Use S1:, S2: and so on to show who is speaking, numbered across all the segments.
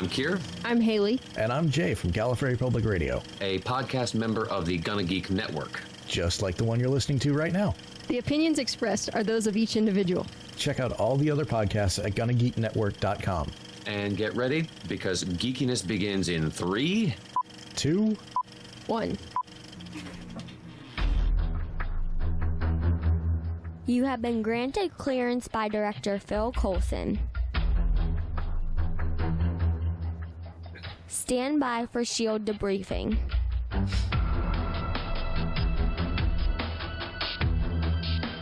S1: I'm Kier.
S2: I'm Haley.
S3: And I'm Jay from Gallifrey Public Radio,
S1: a podcast member of the Gonna Geek Network.
S3: Just like the one you're listening to right now.
S2: The opinions expressed are those of each individual.
S3: Check out all the other podcasts at GonnaGeekNetwork.com.
S1: And get ready, because geekiness begins in 3,
S3: 2,
S2: 1.
S4: You have been granted clearance by Director Phil Coulson. Stand by for S.H.I.E.L.D. debriefing.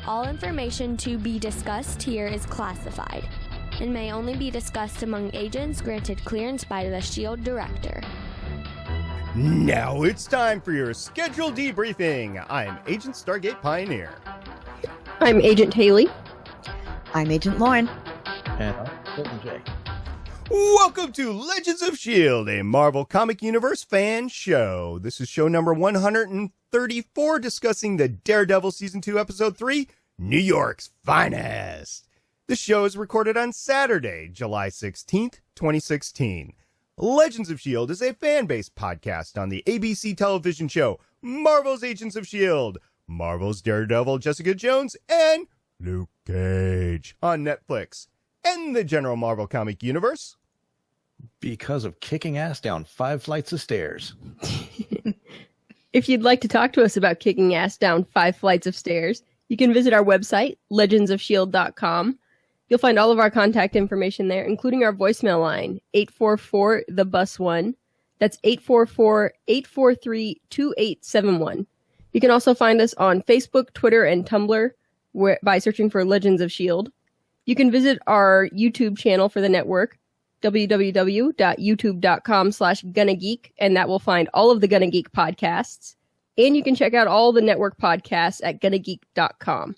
S4: All information to be discussed here is classified and may only be discussed among agents granted clearance by the S.H.I.E.L.D. Director.
S5: Now it's time for your scheduled debriefing. I'm Agent Stargate Pioneer.
S2: I'm Agent Haley.
S6: I'm Agent Lauren.
S3: And I'm Jay.
S5: Welcome to Legends of S.H.I.E.L.D., a Marvel Comic Universe fan show. This is show number 134, discussing the Daredevil Season 2, Episode 3, New York's Finest. The show is recorded on Saturday, July 16th, 2016. Legends of S.H.I.E.L.D. is a fan-based podcast on the ABC television show Marvel's Agents of S.H.I.E.L.D., Marvel's Daredevil, Jessica Jones, and Luke Cage on Netflix. And the general Marvel comic universe.
S3: Because of kicking ass down 5 flights of stairs.
S2: If you'd like to talk to us about kicking ass down 5 flights of stairs, you can visit our website, legendsofshield.com. You'll find all of our contact information there, including our voicemail line, 844-THE-BUS-1. That's 844-843-2871. You can also find us on Facebook, Twitter, and Tumblr by searching for Legends of S.H.I.E.L.D. You can visit our YouTube channel for the network, www.youtube.com/GonnaGeek, and that will find all of the Gonna Geek podcasts. And you can check out all the network podcasts at GonnaGeek.com.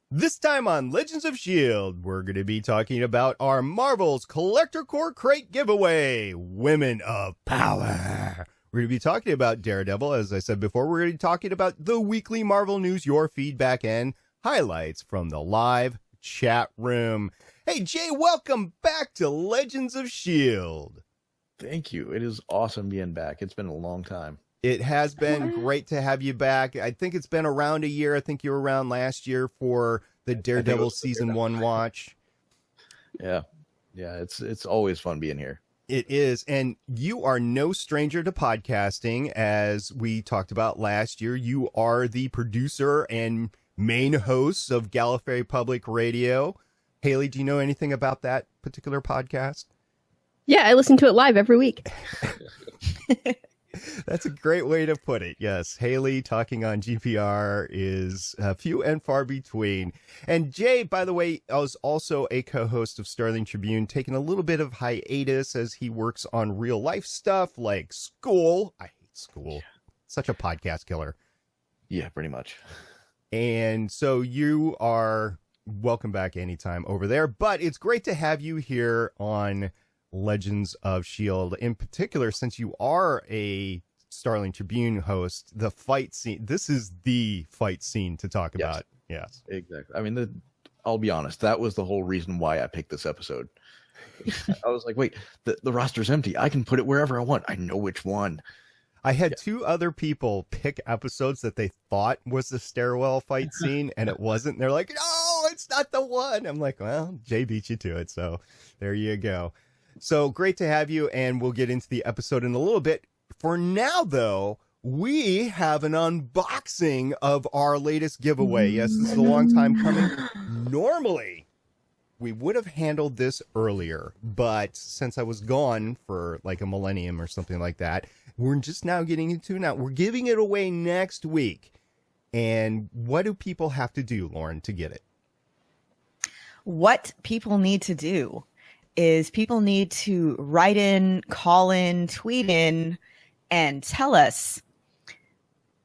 S5: This time on Legends of S.H.I.E.L.D., we're going to be talking about our Marvel's Collector Core Crate giveaway, Women of Power. We're going to be talking about Daredevil. As I said before, we're going to be talking about the weekly Marvel news, your feedback, and highlights from the live chat room. Hey, Jay, welcome back to Legends of S.H.I.E.L.D.
S3: Thank you. It is awesome being back. It's been a long time.
S5: It has been great to have you back. I think it's been around a year. I think you were around last year for the Daredevil Season 1 watch.
S3: Yeah. Yeah, it's always fun being here.
S5: It is. And you are no stranger to podcasting. As we talked about last year, you are the producer and main host of Gallifrey Public Radio. Haley, do you know anything about that particular podcast?
S2: Yeah, I listen to it live every week.
S5: That's a great way to put it. Yes, Haley talking on GPR is few and far between. And Jay, by the way, is also a co-host of Starling Tribune, taking a little bit of hiatus as he works on real life stuff like school. I hate school. Such a podcast killer.
S3: Yeah, pretty much.
S5: And so you are welcome back anytime over there. But it's great to have you here on Legends of S.H.I.E.L.D. in particular, since you are a Starling Tribune host. The fight scene, this is the fight scene to talk about. Yes,
S3: exactly. I mean, I'll be honest, that was the whole reason why I picked this episode. I was like, wait, the roster's empty. I can put it wherever I want. I know which one.
S5: I had 2 other people pick episodes that they thought was the stairwell fight scene, and it wasn't. They're like, no, it's not the one. I'm like, well, Jay beat you to it, so there you go. So great to have you, and we'll get into the episode in a little bit. For now, though, we have an unboxing of our latest giveaway. Yes, this is a long time coming. Normally, we would have handled this earlier, but since I was gone for like a millennium or something like that, we're just now getting into it now. We're giving it away next week. And what do people have to do, Lauren, to get it?
S6: What people need to do is people need to write in, call in, tweet in, and tell us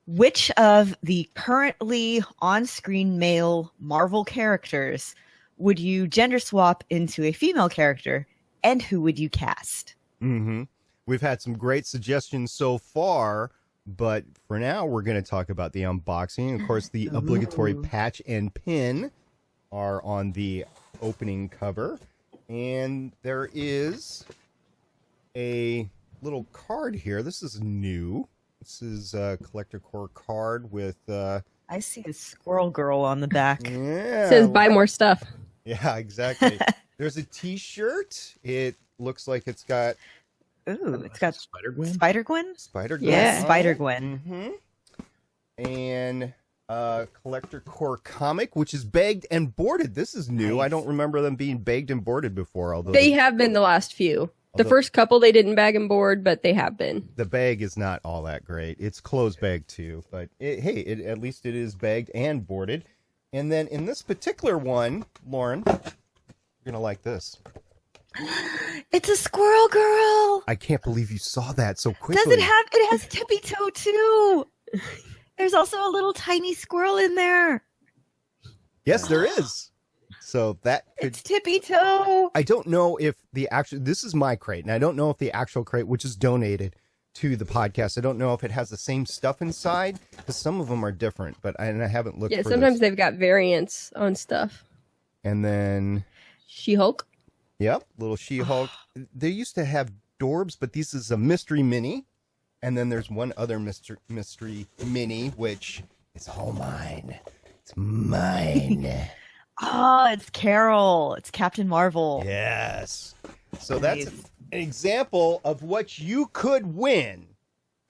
S6: which of the currently on-screen male Marvel characters would you gender swap into a female character, and who would you cast?
S5: Mm-hmm. We've had some great suggestions so far, but for now, we're going to talk about the unboxing. Of course, the obligatory patch and pin are on the opening cover. And there is a little card here. This is new. This is a collector core card with
S6: I see a squirrel girl on the back.
S5: yeah.
S2: Says buy more stuff.
S5: Yeah, exactly. There's a t-shirt. It looks like it's got
S6: Ooh, it's got
S3: Spider-Gwen?
S6: Spider-Gwen?
S5: Spider-Gwen.
S2: Yeah.
S6: Spider-Gwen.
S5: Mm-hmm. And collector core comic, which is bagged and boarded. This is new.
S6: Nice.
S5: I don't remember them being bagged and boarded before, although
S2: They have been the last few. The
S5: Although-
S2: first couple they didn't bag and board, but they have been.
S5: the bag is not all that great. It's closed bag too, but at least it is bagged and boarded. And then in this particular one, Lauren, you're gonna like this.
S6: It's a squirrel girl.
S5: I can't believe you saw that so quickly.
S6: Does it has tippy toe too. There's also a little tiny squirrel in there.
S5: Yes, there is. So that could.
S6: It's tippy toe.
S5: I don't know if this is my crate, and I don't know if the actual crate, which is donated to the podcast, I don't know if it has the same stuff inside, because some of them are different, but I haven't looked
S2: Yeah,
S5: for
S2: sometimes
S5: this.
S2: they've got variants on stuff.
S5: And then,
S2: She-Hulk.
S5: yep, little She-Hulk. They used to have Dorbs, but this is a mystery mini. And then there's one other mystery mini, which is all mine. It's mine.
S6: Oh, it's Carol. It's Captain Marvel.
S5: Yes. So that's
S6: Nice.
S5: an example of what you could win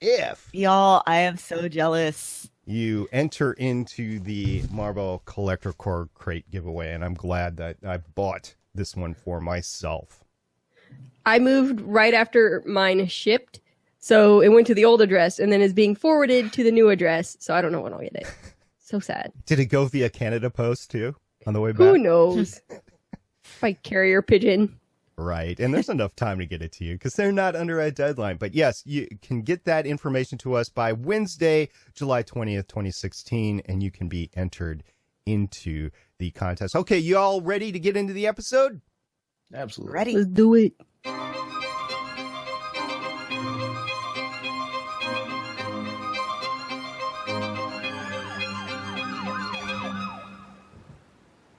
S5: if
S6: Y'all, I am so jealous.
S5: you enter into the Marvel Collector Core crate giveaway. And I'm glad that I bought this one for myself.
S2: I moved right after mine shipped, so it went to the old address and then is being forwarded to the new address. So I don't know when I'll get it. So sad.
S5: Did it go via Canada Post too on the way back?
S2: Who knows? By carrier pigeon.
S5: Right. And there's enough time to get it to you because they're not under a deadline. But yes, you can get that information to us by Wednesday, July 20th, 2016, and you can be entered into the contest. Okay, you all ready to get into the episode?
S3: Absolutely.
S6: Ready?
S2: Let's do it.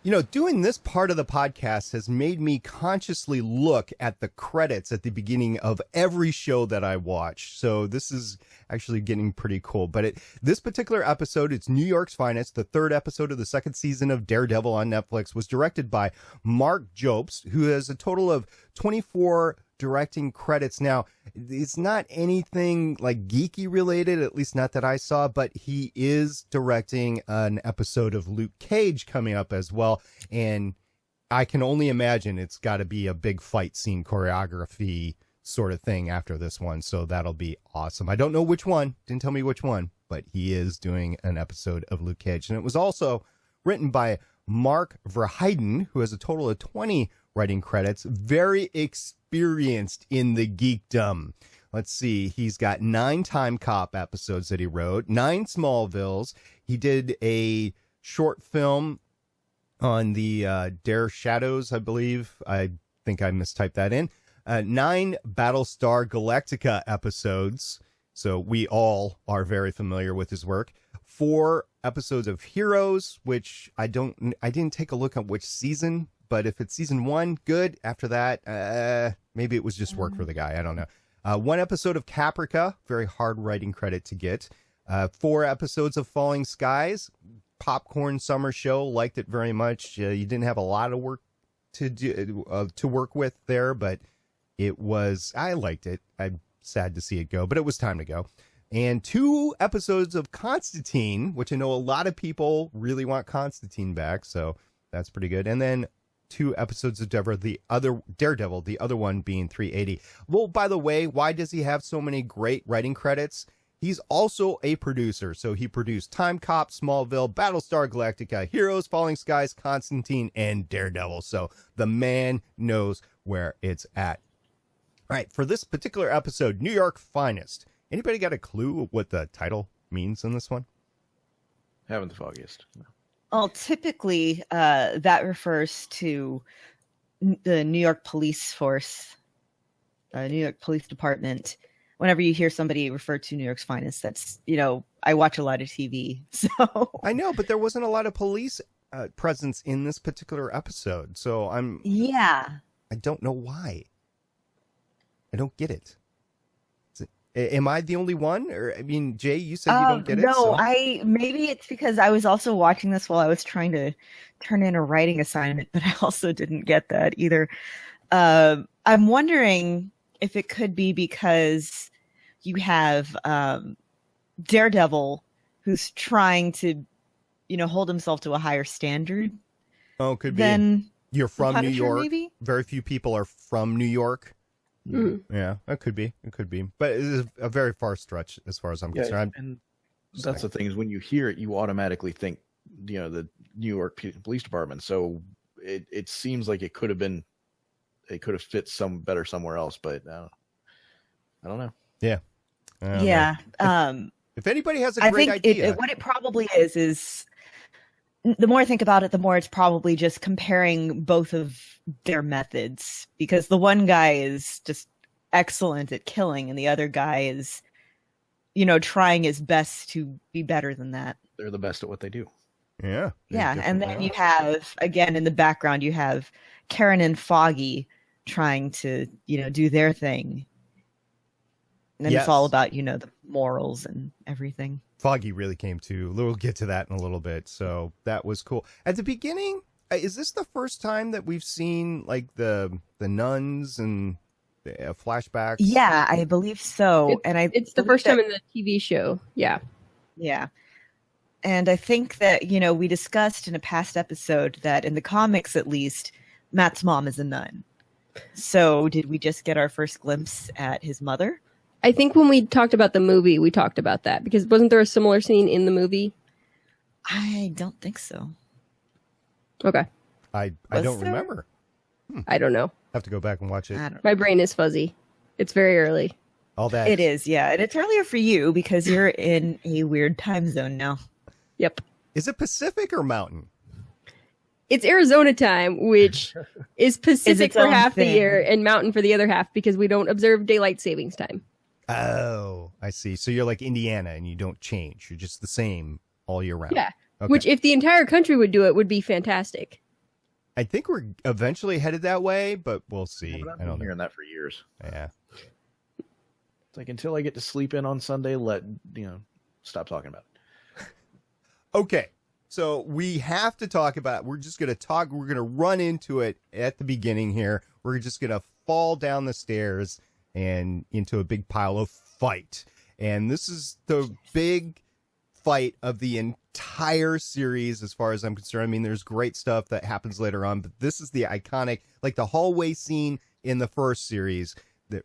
S5: You know, doing this part of the podcast has made me consciously look at the credits at the beginning of every show that I watch. So this is actually getting pretty cool. But this particular episode, it's New York's Finest. The third episode of the second season of Daredevil on Netflix was directed by Mark Jobst, who has a total of 24 directing credits. Now, it's not anything like geeky related, at least not that I saw, but he is directing an episode of Luke Cage coming up as well. And I can only imagine it's got to be a big fight scene choreography sort of thing after this one. So that'll be awesome. I don't know which one, didn't tell me which one, but he is doing an episode of Luke Cage. And it was also written by Mark Verheiden, who has a total of 20 writing credits, very experienced in the geekdom. Let's see, he's got 9 Time Cop episodes that he wrote, 9 Smallvilles. He did a short film on the Dare Shadows, I believe. I think I mistyped that in. 9 Battlestar Galactica episodes. So we all are very familiar with his work. 4 episodes of Heroes, which I didn't take a look at which season, but if it's season 1, good. After that, maybe it was just work for the guy. I don't know. 1 episode of Caprica, very hard writing credit to get. 4 episodes of Falling Skies, popcorn summer show. Liked it very much. You didn't have a lot of work to do to work with there, but I liked it. I'm sad to see it go, but it was time to go. And 2 episodes of Constantine, which I know a lot of people really want Constantine back, so that's pretty good. And then 2 episodes of Daredevil, the other one being 380. Well, by the way, why does he have so many great writing credits? He's also a producer, so he produced Time Cop, Smallville, Battlestar Galactica, Heroes, Falling Skies, Constantine, and Daredevil. So the man knows where it's at. All right, for this particular episode, New York Finest. Anybody got a clue what the title means in this one?
S3: Haven't the foggiest. No.
S6: Well, typically that refers to the New York Police Force, New York Police Department. Whenever you hear somebody refer to New York's Finest, that's, I watch a lot of TV, so.
S5: I know, but there wasn't a lot of police presence in this particular episode, so
S6: Yeah.
S5: I don't know why. I don't get it. Am I the only one? Or I mean, Jay, you said you don't get it.
S6: No,
S5: So.
S6: maybe it's because I was also watching this while I was trying to turn in a writing assignment, but I also didn't get that either. I'm wondering if it could be because you have Daredevil who's trying to, hold himself to a higher standard.
S5: Oh, could be.
S6: Than
S5: You're from
S6: Punisher,
S5: New York.
S6: maybe?
S5: Very few people are from New York. Yeah, that could be. It could be. But it is a very far stretch as far as I'm concerned.
S3: And that's the thing is when you hear it, you automatically think, the New York Police Department. So it seems like it could have fit better somewhere else, but I don't know.
S5: Yeah.
S6: Yeah.
S5: If anybody has a
S6: I
S5: great
S6: think
S5: idea.
S6: what it probably is the more I think about it, the more it's probably just comparing both of their methods, because the one guy is just excellent at killing and the other guy is, trying his best to be better than that.
S3: They're the best at what they do.
S5: Yeah.
S6: Yeah. And then you have, again, in the background, you have Karen and Foggy trying to, do their thing. And then it's all about, the morals and everything.
S5: Foggy really came to. We'll get to that in a little bit. So that was cool. At the beginning, is this the first time that we've seen like the nuns and flashbacks?
S6: Yeah, I believe so.
S2: It's the first time in the TV show. Yeah.
S6: Yeah. And I think that, we discussed in a past episode that in the comics, at least, Matt's mom is a nun. So did we just get our first glimpse at his mother?
S2: I think when we talked about the movie, we talked about that because wasn't there a similar scene in the movie?
S6: I don't think so.
S2: Okay.
S5: I don't remember.
S2: I don't know.
S5: Have to go back and watch it.
S2: My brain is fuzzy. It's very early.
S5: All that.
S6: It is, yeah. And it's earlier for you because you're in a weird time zone now.
S2: Yep.
S5: Is it Pacific or Mountain?
S2: It's Arizona time, which is Pacific for half the year and Mountain for the other half because we don't observe daylight savings time.
S5: Oh, I see. So you're like Indiana and you don't change. You're just the same all year round.
S2: Yeah.
S5: Okay.
S2: Which if the entire country would do it would be fantastic.
S5: I think we're eventually headed that way, but we'll see.
S3: Yeah, but
S5: I don't know.
S3: hearing that for years.
S5: Yeah.
S3: It's like until I get to sleep in on Sunday, stop talking about it.
S5: Okay. So we have to talk about, we're going to run into it at the beginning here. We're just going to fall down the stairs and into a big pile of fight. And this is the big fight of the entire series as far as I'm concerned. I mean, there's great stuff that happens later on, but this is the iconic, like the hallway scene in the first series,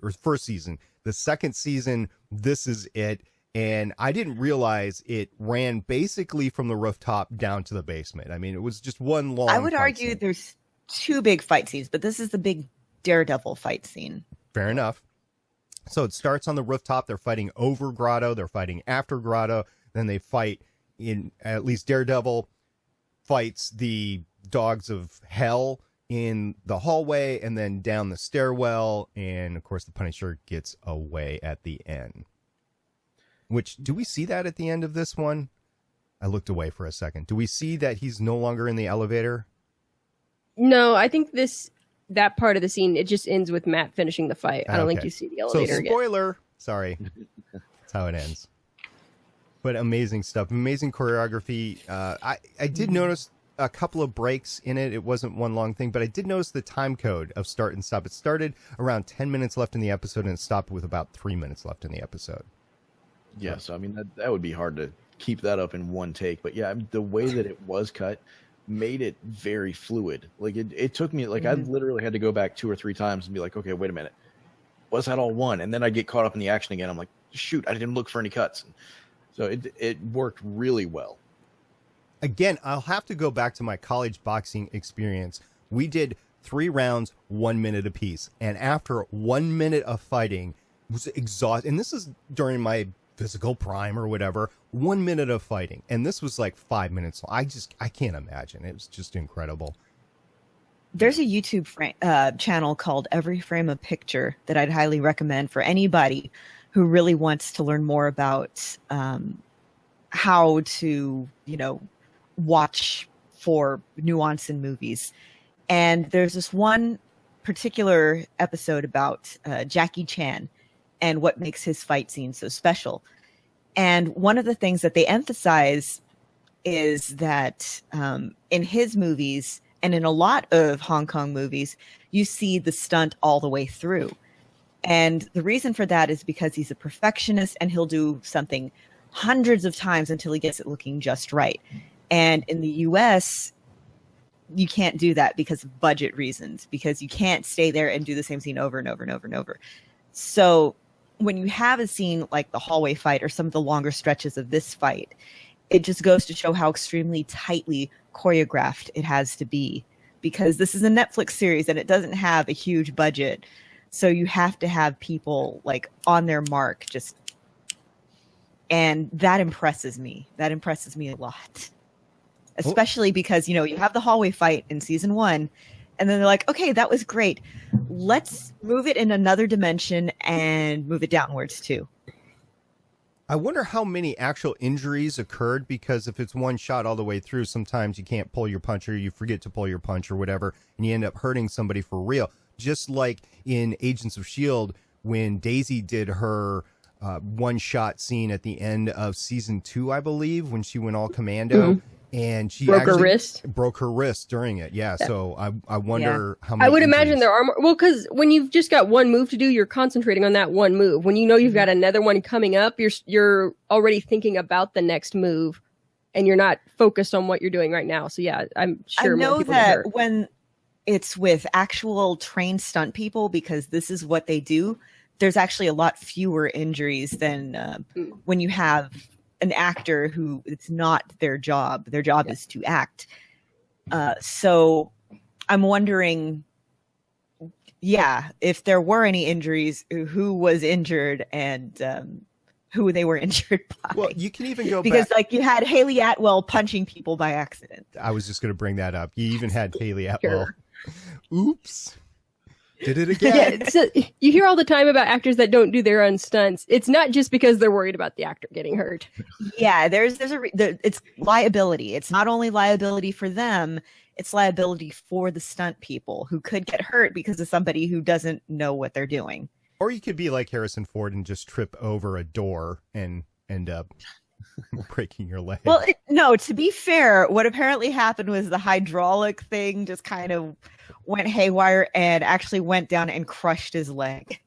S5: or first season. The second season, this is it. And I didn't realize it ran basically from the rooftop down to the basement. I mean, it was just one long
S6: I would argue
S5: scene.
S6: there's two big fight scenes, but this is the big Daredevil fight scene.
S5: Fair enough. So it starts on the rooftop. They're fighting over Grotto. They're fighting after Grotto. Then they fight in, at least Daredevil fights the dogs of hell in the hallway and then down the stairwell. And of course, the Punisher gets away at the end. Which, do we see that at the end of this one? I looked away for a second. Do we see that he's no longer in the elevator?
S2: No, I think that part of the scene, it just ends with Matt finishing the fight. I don't think you see the elevator again.
S5: Spoiler. Sorry. That's how it ends. But amazing stuff. Amazing choreography. I did notice a couple of breaks in it. It wasn't one long thing, but I did notice the time code of start and stop. It started around 10 minutes left in the episode and it stopped with about 3 minutes left in the episode.
S3: Yeah, so I mean, that would be hard to keep that up in one take. But yeah, the way that it was cut made it very fluid. Like it took me, like I literally had to go back 2 or 3 times and be like, okay, wait a minute. Was that all one? And then I get caught up in the action again. I'm like, shoot, I didn't look for any cuts. So it worked really well.
S5: Again, I'll have to go back to my college boxing experience. We did 3 rounds, 1 minute apiece. And after 1 minute of fighting, it was exhausting. And this is during my physical prime or whatever. 1 minute of fighting. And this was like 5 minutes. I can't imagine. It was just incredible.
S6: There's a YouTube channel called Every Frame a Picture that I'd highly recommend for anybody who really wants to learn more about how to, watch for nuance in movies. And there's this one particular episode about Jackie Chan and what makes his fight scene so special. And one of the things that they emphasize is that in his movies and in a lot of Hong Kong movies, you see the stunt all the way through. And the reason for that is because he's a perfectionist and he'll do something hundreds of times until he gets it looking just right. And in the US, you can't do that because of budget reasons, because you can't stay there and do the same scene over and over and over and over. So when you have a scene like the hallway fight or some of the longer stretches of this fight, it just goes to show how extremely tightly choreographed it has to be, because this is a Netflix series and it doesn't have a huge budget. So you have to have people like on their mark, just, and that impresses me. That impresses me a lot, especially because, you know, you have the hallway fight in season 1 and then they're like, okay, that was great. Let's move it in another dimension and move it downwards too.
S5: I wonder how many actual injuries occurred, because if it's one shot all the way through, sometimes you can't pull your punch or you forget to pull your punch or whatever, and you end up hurting somebody for real. Just like in Agents of S.H.I.E.L.D., when Daisy did her one-shot scene at the end of season 2, I believe, when she went all commando, and she
S2: broke her wrist.
S5: Broke her wrist during it. Yeah. So I wonder how many
S2: I would
S5: injuries.
S2: imagine there are more. Well, because when you've just got one move to do, you're concentrating on that one move. When you know you've got another one coming up, you're already thinking about the next move, and you're not focused on what you're doing right now. So yeah, I'm sure
S6: I know
S2: more people
S6: that
S2: get hurt.
S6: when it's with actual trained stunt people, because this is what they do, there's actually a lot fewer injuries than when you have an actor who it's not their job. Their job is to act. So I'm wondering, if there were any injuries, who was injured and who they were injured by.
S5: Well, you can even go
S6: because
S5: back.
S6: like you had Haley Atwell punching people by accident.
S5: I was just going to bring that up. You even had Haley Atwell. Oops. Did it again.
S2: Yeah, so you hear all the time about actors that don't do their own stunts. It's not just because they're worried about the actor getting hurt.
S6: Yeah, it's liability. It's not only liability for them, it's liability for the stunt people who could get hurt because of somebody who doesn't know what they're doing.
S5: Or you could be like Harrison Ford and just trip over a door and end up breaking your leg.
S6: Well, no, to be fair, what apparently happened was the hydraulic thing just kind of went haywire and actually went down and crushed his leg.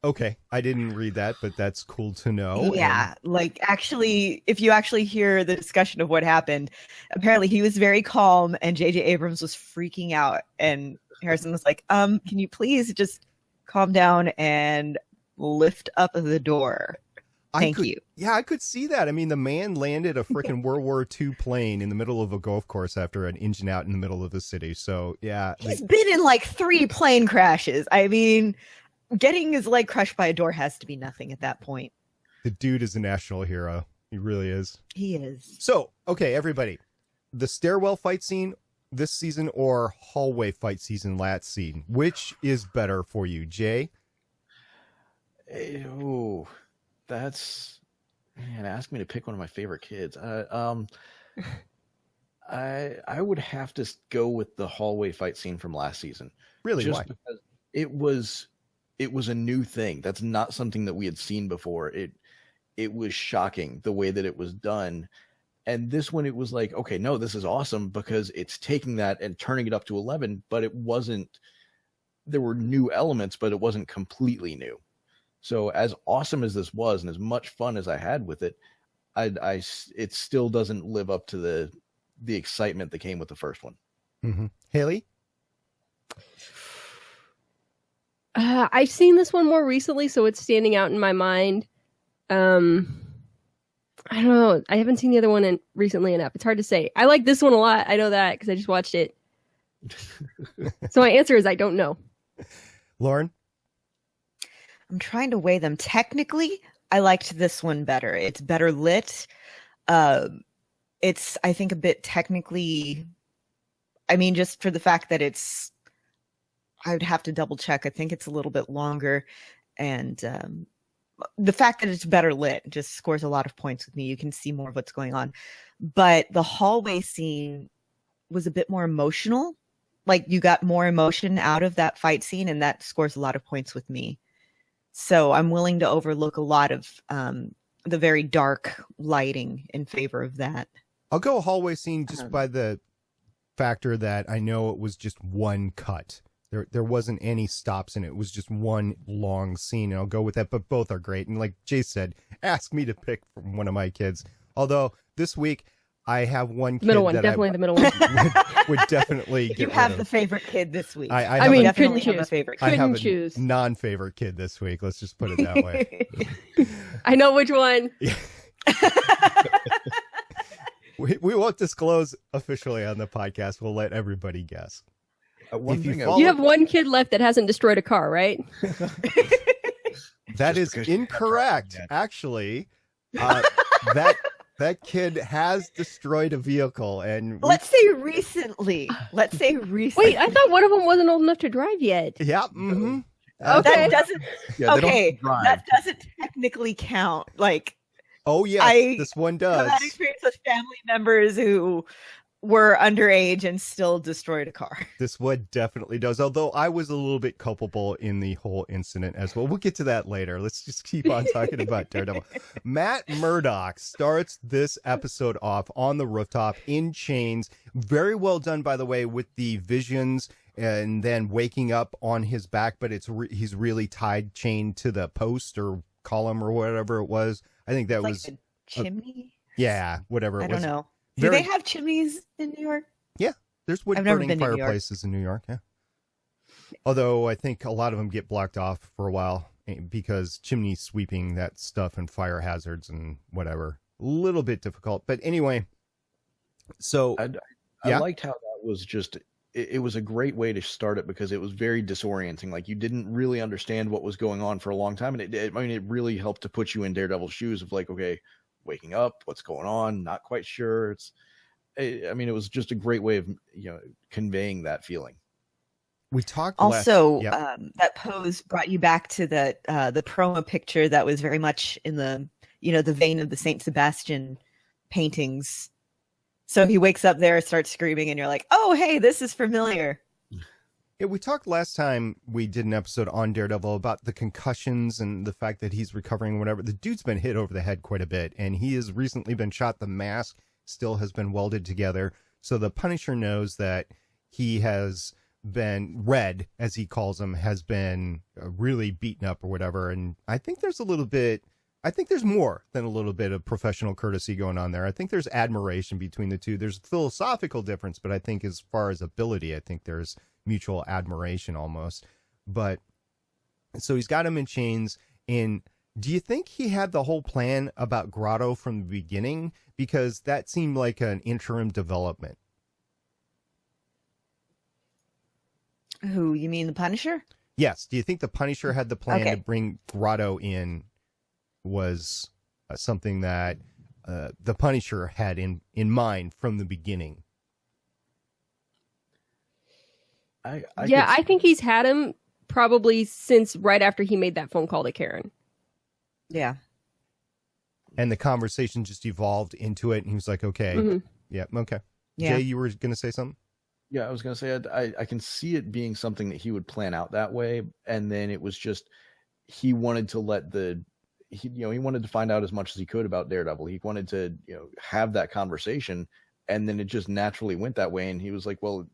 S5: Okay, I didn't read that, but that's cool to know.
S6: Yeah, like actually, if you actually hear the discussion of what happened, apparently he was very calm and J.J. Abrams was freaking out. And Harrison was like, can you please just calm down and lift up the door? Thank you.
S5: Yeah, I could see that. I mean, the man landed a freaking World War II plane in the middle of a golf course after an engine out in the middle of the city. So, yeah.
S6: He's been in like 3 plane crashes. I mean, getting his leg crushed by a door has to be nothing at that point.
S5: The dude is a national hero. He really is.
S6: He is.
S5: So, okay, everybody. The stairwell fight scene this season or hallway fight season last scene? Which is better for you, Jay?
S3: Oh, that's, man, ask me to pick one of my favorite kids. I would have to go with the hallway fight scene from last season.
S5: Really?
S3: Just
S5: Why?
S3: because it was a new thing. That's not something that we had seen before. It was shocking the way that it was done. And this one, it was like, okay, no, this is awesome because it's taking that and turning it up to 11, but it wasn't, there were new elements, but it wasn't completely new. So as awesome as this was and as much fun as I had with it, it still doesn't live up to the excitement that came with the first one.
S5: Mm-hmm. Haley?
S2: I've seen this one more recently, so it's standing out in my mind. I don't know. I haven't seen the other one recently enough. It's hard to say. I like this one a lot. I know that because I just watched it. So my answer is I don't know.
S5: Lauren?
S6: I'm trying to weigh them. Technically, I liked this one better. It's better lit. It's, I think, a bit technically, I mean, just for the fact that it's, I would have to double check. I think it's a little bit longer. And the fact that it's better lit just scores a lot of points with me. You can see more of what's going on. But the hallway scene was a bit more emotional like you got more emotion out of that fight scene, and that scores a lot of points with me. So I'm willing to overlook a lot of the very dark lighting in favor of that.
S5: I'll go hallway scene just by the factor that I know it was just one cut. There wasn't any stops in it. It was just one long scene, and I'll go with that. But both are great. And like Jay said, ask me to pick from one of my kids. Although this week I have one kid
S2: Middle one,
S5: that
S2: definitely the middle one.
S5: would definitely get
S6: You
S5: rid
S6: have
S5: of.
S6: the favorite kid this week.
S2: I mean,
S6: definitely
S2: couldn't
S6: have a
S2: choose.
S6: favorite
S5: I
S6: kid.
S5: have a
S2: Couldn't choose.
S5: non-favorite kid this week. Let's just put it that way.
S2: I know which one.
S5: We won't disclose officially on the podcast. We'll let everybody guess.
S3: One
S5: If you
S3: thing
S5: follow-
S2: You have one kid left that hasn't destroyed a car, right?
S5: That
S3: Just
S5: is
S3: because you have
S5: incorrect.
S3: that.
S5: Actually, that kid has destroyed a vehicle, and
S6: Let's say recently. Let's say recently.
S2: Wait, I thought one of them wasn't old enough to drive yet.
S5: yeah, mm-hmm.
S2: Okay.
S6: That doesn't.
S3: Yeah, they don't
S6: Okay,
S3: drive.
S6: that doesn't technically count. Like
S5: Oh yes,
S6: I
S5: this one
S6: I've
S5: does.
S6: had experience with family members who were underage and still destroyed a car.
S5: This one definitely does. Although I was a little bit culpable in the whole incident as well. We'll get to that later. Let's just keep on talking about Daredevil. Matt Murdock starts this episode off on the rooftop in chains. Very well done, by the way, with the visions and then waking up on his back, but he's really chained to the post or column or whatever it was. I think that
S6: Like
S5: was
S6: a chimney.
S5: yeah, whatever it
S6: I
S5: was.
S6: don't know. Do
S5: Very-
S6: they have chimneys in New York?
S5: There's wood
S6: I've never
S5: burning
S6: been to New York.
S5: fireplaces in New York, yeah. Although I think a lot of them get blocked off for a while because chimney sweeping, that stuff, and fire hazards and whatever. A little bit difficult. But anyway, so
S3: I
S5: Yeah.
S3: liked how that was just, it was a great way to start it because it was very disorienting. Like you didn't really understand what was going on for a long time. And it really helped to put you in Daredevil's shoes of like, okay, waking up, what's going on? Not quite sure. It was just a great way of, conveying that feeling.
S5: we talked
S6: Also,
S5: Yep.
S6: that pose brought you back to the promo picture that was very much in the the vein of the Saint Sebastian paintings. So he wakes up there, starts screaming, and you're like, "Oh, hey, this is familiar."
S5: Yeah, we talked last time we did an episode on Daredevil about the concussions and the fact that he's recovering, whatever. The dude's been hit over the head quite a bit, and he has recently been shot. The mask still has been welded together. So the Punisher knows that he has been, Red, as he calls him, has been really beaten up or whatever. And I think there's more than a little bit of professional courtesy going on there. I think there's admiration between the two. There's philosophical difference, but I think as far as ability, I think there's mutual admiration almost. But so he's got him in chains. And do you think he had the whole plan about Grotto from the beginning? Because that seemed like an interim development.
S6: Who, you mean the Punisher?
S5: Yes. Do you think the Punisher had the plan
S6: Okay.
S5: to bring Grotto in was something that the Punisher had in mind from the beginning?
S2: I think he's had him probably since right after he made that phone call to Karen.
S6: Yeah.
S5: And the conversation just evolved into it, and he was like, okay,
S2: Mhm.
S5: yeah, okay.
S6: Yeah.
S5: Jay, you were going to say something?
S3: Yeah, I was going to say, I can see it being something that he would plan out that way. And then it was just, he wanted to he wanted to find out as much as he could about Daredevil. He wanted to, have that conversation. And then it just naturally went that way. And he was like, well,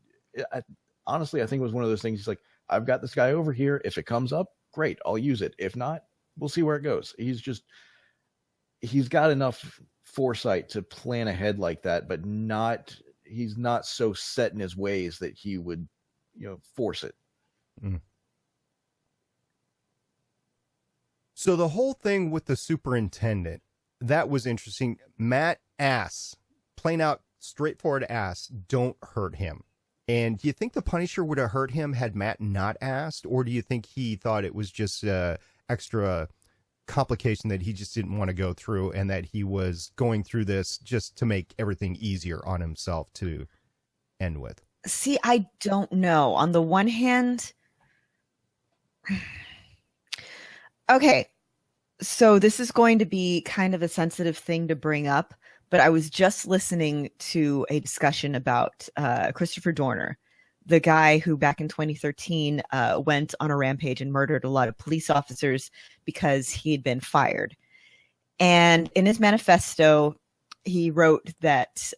S3: honestly, I think it was one of those things. He's like, I've got this guy over here. If it comes up, great, I'll use it. If not, we'll see where it goes. He's got enough foresight to plan ahead like that, but he's not so set in his ways that he would, force it.
S5: So the whole thing with the superintendent, that was interesting. Matt asked, plain out, straightforward asked, don't hurt him. And do you think the Punisher would have hurt him had Matt not asked? Or do you think he thought it was just extra complication that he just didn't want to go through, and that he was going through this just to make everything easier on himself to end with?
S6: See, I don't know. On the one hand, okay, so this is going to be kind of a sensitive thing to bring up, but I was just listening to a discussion about Christopher Dorner, the guy who back in 2013 went on a rampage and murdered a lot of police officers because he had been fired. And in his manifesto, he wrote that,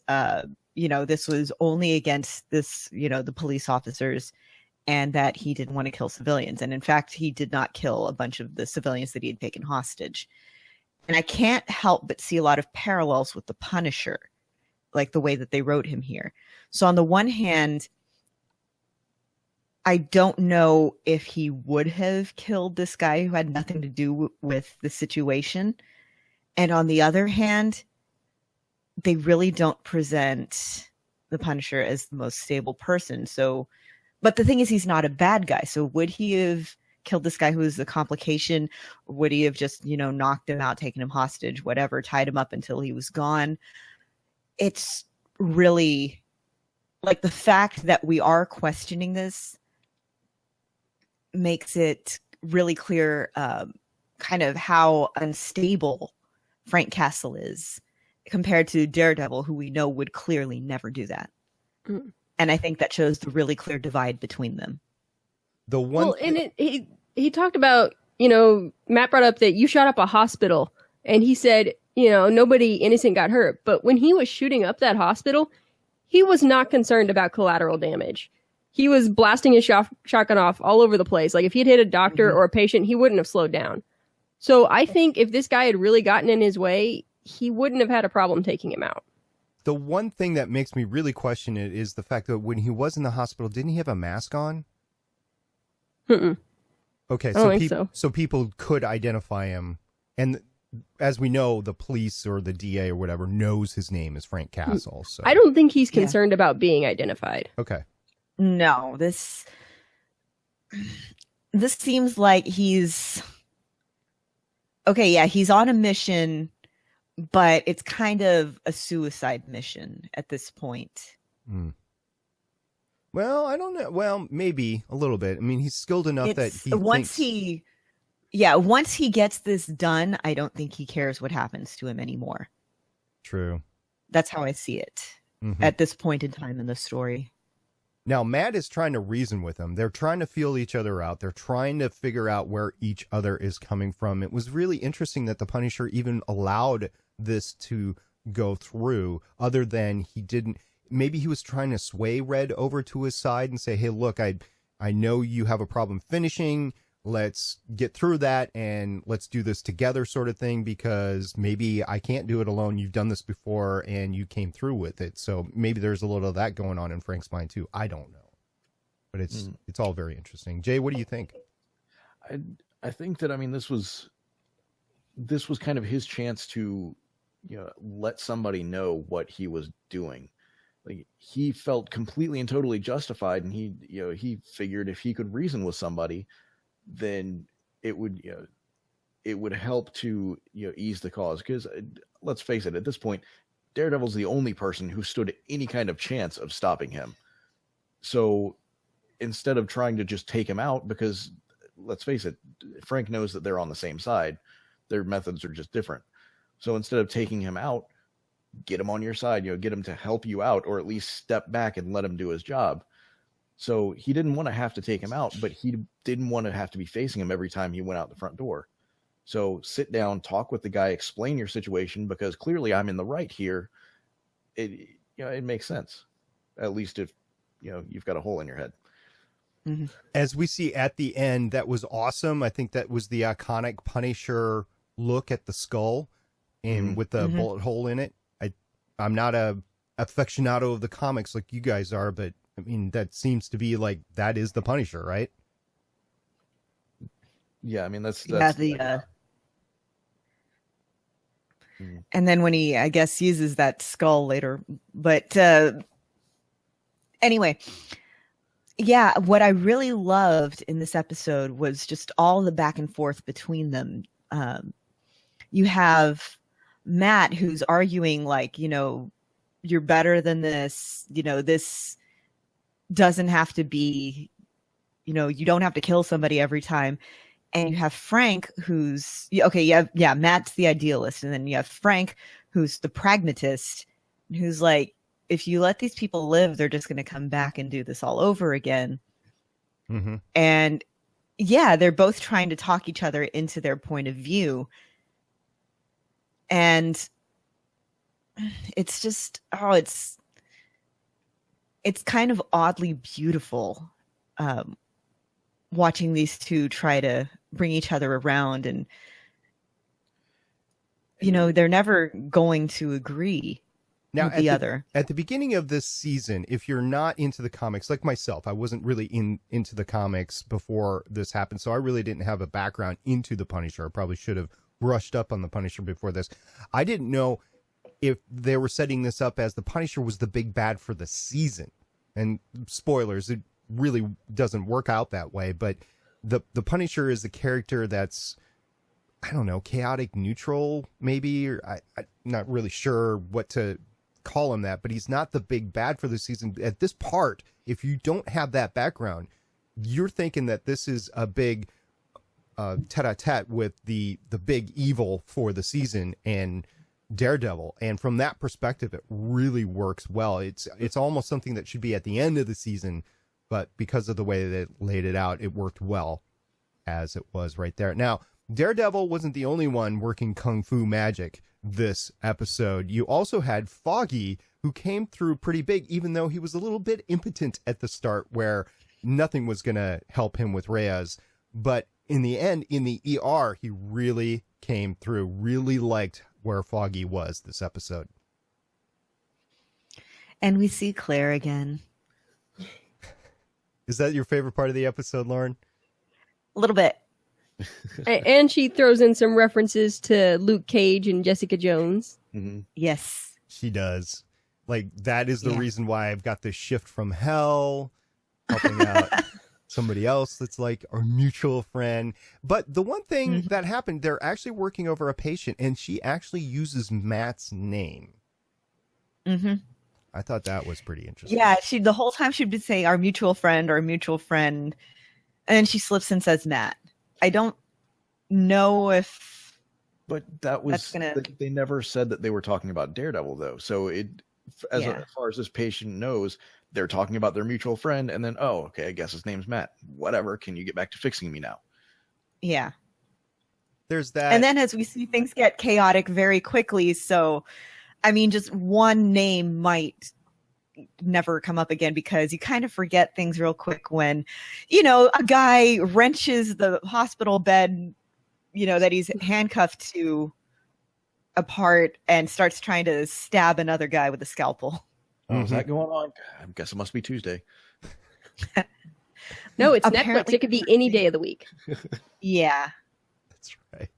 S6: this was only against the police officers, and that he didn't want to kill civilians. And in fact, he did not kill a bunch of the civilians that he had taken hostage. And I can't help but see a lot of parallels with the Punisher, like the way that they wrote him here. So on the one hand, I don't know if he would have killed this guy who had nothing to do with the situation. And on the other hand, they really don't present the Punisher as the most stable person. So, but the thing is, he's not a bad guy. So would he have killed this guy who was the complication? Or would he have just, knocked him out, taken him hostage, whatever, tied him up until he was gone? It's really like the fact that we are questioning this makes it really clear kind of how unstable Frank Castle is compared to Daredevil, who we know would clearly never do that. Mm. And I think that shows the really clear divide between them.
S2: He talked about, Matt brought up that you shot up a hospital, and he said, nobody innocent got hurt. But when he was shooting up that hospital, he was not concerned about collateral damage. He was blasting his shotgun off all over the place. Like if he'd hit a doctor or a patient, he wouldn't have slowed down. So I think if this guy had really gotten in his way, he wouldn't have had a problem taking him out.
S5: The one thing that makes me really question it is the fact that when he was in the hospital, didn't he have a mask on?
S2: Mm-mm.
S5: Okay, so people could identify him. And as we know, the police or the DA or whatever knows his name is Frank Castle. So
S2: I don't think he's concerned about being identified.
S5: Okay.
S6: No, this seems like he's he's on a mission, but it's kind of a suicide mission at this point.
S5: Mm. Well, I don't know. Well, maybe a little bit. I mean, he's skilled enough that once he gets this done, I don't think he cares what happens to him anymore. True.
S6: That's how I see it at this point in time in the story.
S5: Now, Matt is trying to reason with him. They're trying to feel each other out. They're trying to figure out where each other is coming from. It was really interesting that the Punisher even allowed this to go through, other than he didn't. Maybe he was trying to sway Red over to his side and say, hey, look, I know you have a problem finishing. Let's get through that and let's do this together sort of thing, because maybe I can't do it alone. You've done this before and you came through with it. So maybe there's a little of that going on in Frank's mind too. I don't know. But it's all very interesting. Jay, what do you think?
S3: I think that, this was kind of his chance to, let somebody know what he was doing. Like he felt completely and totally justified, and he figured if he could reason with somebody, then it would help to ease the cause. Because let's face it, at this point, Daredevil's the only person who stood any kind of chance of stopping him. So instead of trying to just take him out, because let's face it, Frank knows that they're on the same side, their methods are just different. So instead of taking him out, get him on your side, get him to help you out, or at least step back and let him do his job. So he didn't want to have to take him out, but he didn't want to have to be facing him every time he went out the front door. So sit down, talk with the guy, explain your situation, because clearly I'm in the right here. It makes sense, at least if you've got a hole in your head.
S6: Mm-hmm.
S5: As we see at the end, that was awesome. I think that was the iconic Punisher look at the skull and with the bullet hole in it. I'm not a aficionado of the comics like you guys are, but that seems to be like that is the Punisher, right?
S3: Yeah, that's
S6: and then when he, I guess, uses that skull later. But anyway, yeah, what I really loved in this episode was just all the back and forth between them. You have Matt who's arguing like, you're better than this, this doesn't have to be, you don't have to kill somebody every time. And you have Frank who's, Matt's the idealist. And then you have Frank who's the pragmatist, who's like, if you let these people live, they're just going to come back and do this all over again.
S5: Mm-hmm.
S6: And yeah, they're both trying to talk each other into their point of view. And it's just, it's kind of oddly beautiful, watching these two try to bring each other around, and they're never going to agree with the other.
S5: At the beginning of this season, if you're not into the comics, like myself, I wasn't really into the comics before this happened, so I really didn't have a background into the Punisher. I probably should have brushed up on the Punisher before this. I didn't know if they were setting this up as the Punisher was the big bad for the season. And spoilers, it really doesn't work out that way, but the Punisher is the character that's, I don't know, chaotic neutral, maybe, or I'm not really sure what to call him that, but he's not the big bad for the season. At this part, if you don't have that background, you're thinking that this is a big tete-a-tete with the big evil for the season and Daredevil. And from that perspective, it really works well. It's almost something that should be at the end of the season, but because of the way that it laid it out, it worked well as it was right there. Now, Daredevil wasn't the only one working kung fu magic this episode. You also had Foggy, who came through pretty big, even though he was a little bit impotent at the start, where nothing was going to help him with Reyes. But in the end, in the ER, he really came through. Really liked where Foggy was this episode.
S6: And we see Claire again.
S5: Is that your favorite part of the episode, Lauren?
S6: A little bit.
S2: And she throws in some references to Luke Cage and Jessica Jones.
S3: Mm-hmm.
S6: Yes.
S5: She does. Like, that is the reason why I've got this shift from hell, helping out somebody else that's like our mutual friend. But the one thing that happened, they're actually working over a patient, and she actually uses Matt's name.
S6: Mm-hmm.
S5: I thought that was pretty interesting.
S6: Yeah, the whole time she'd be saying our mutual friend, and then she slips and says Matt. I don't know if...
S3: But they never said that they were talking about Daredevil, though. So as far as this patient knows, they're talking about their mutual friend, and then, oh, okay, I guess his name's Matt. Whatever, can you get back to fixing me now?
S6: Yeah.
S5: There's that.
S6: And then as we see things get chaotic very quickly, so, I mean, just one name might never come up again, because you kind of forget things real quick when, a guy wrenches the hospital bed, that he's handcuffed to apart and starts trying to stab another guy with a scalpel.
S3: Oh, is that going on? I guess it must be Tuesday.
S2: No, it's Netflix. It could be any day of the week.
S6: Yeah.
S5: That's right.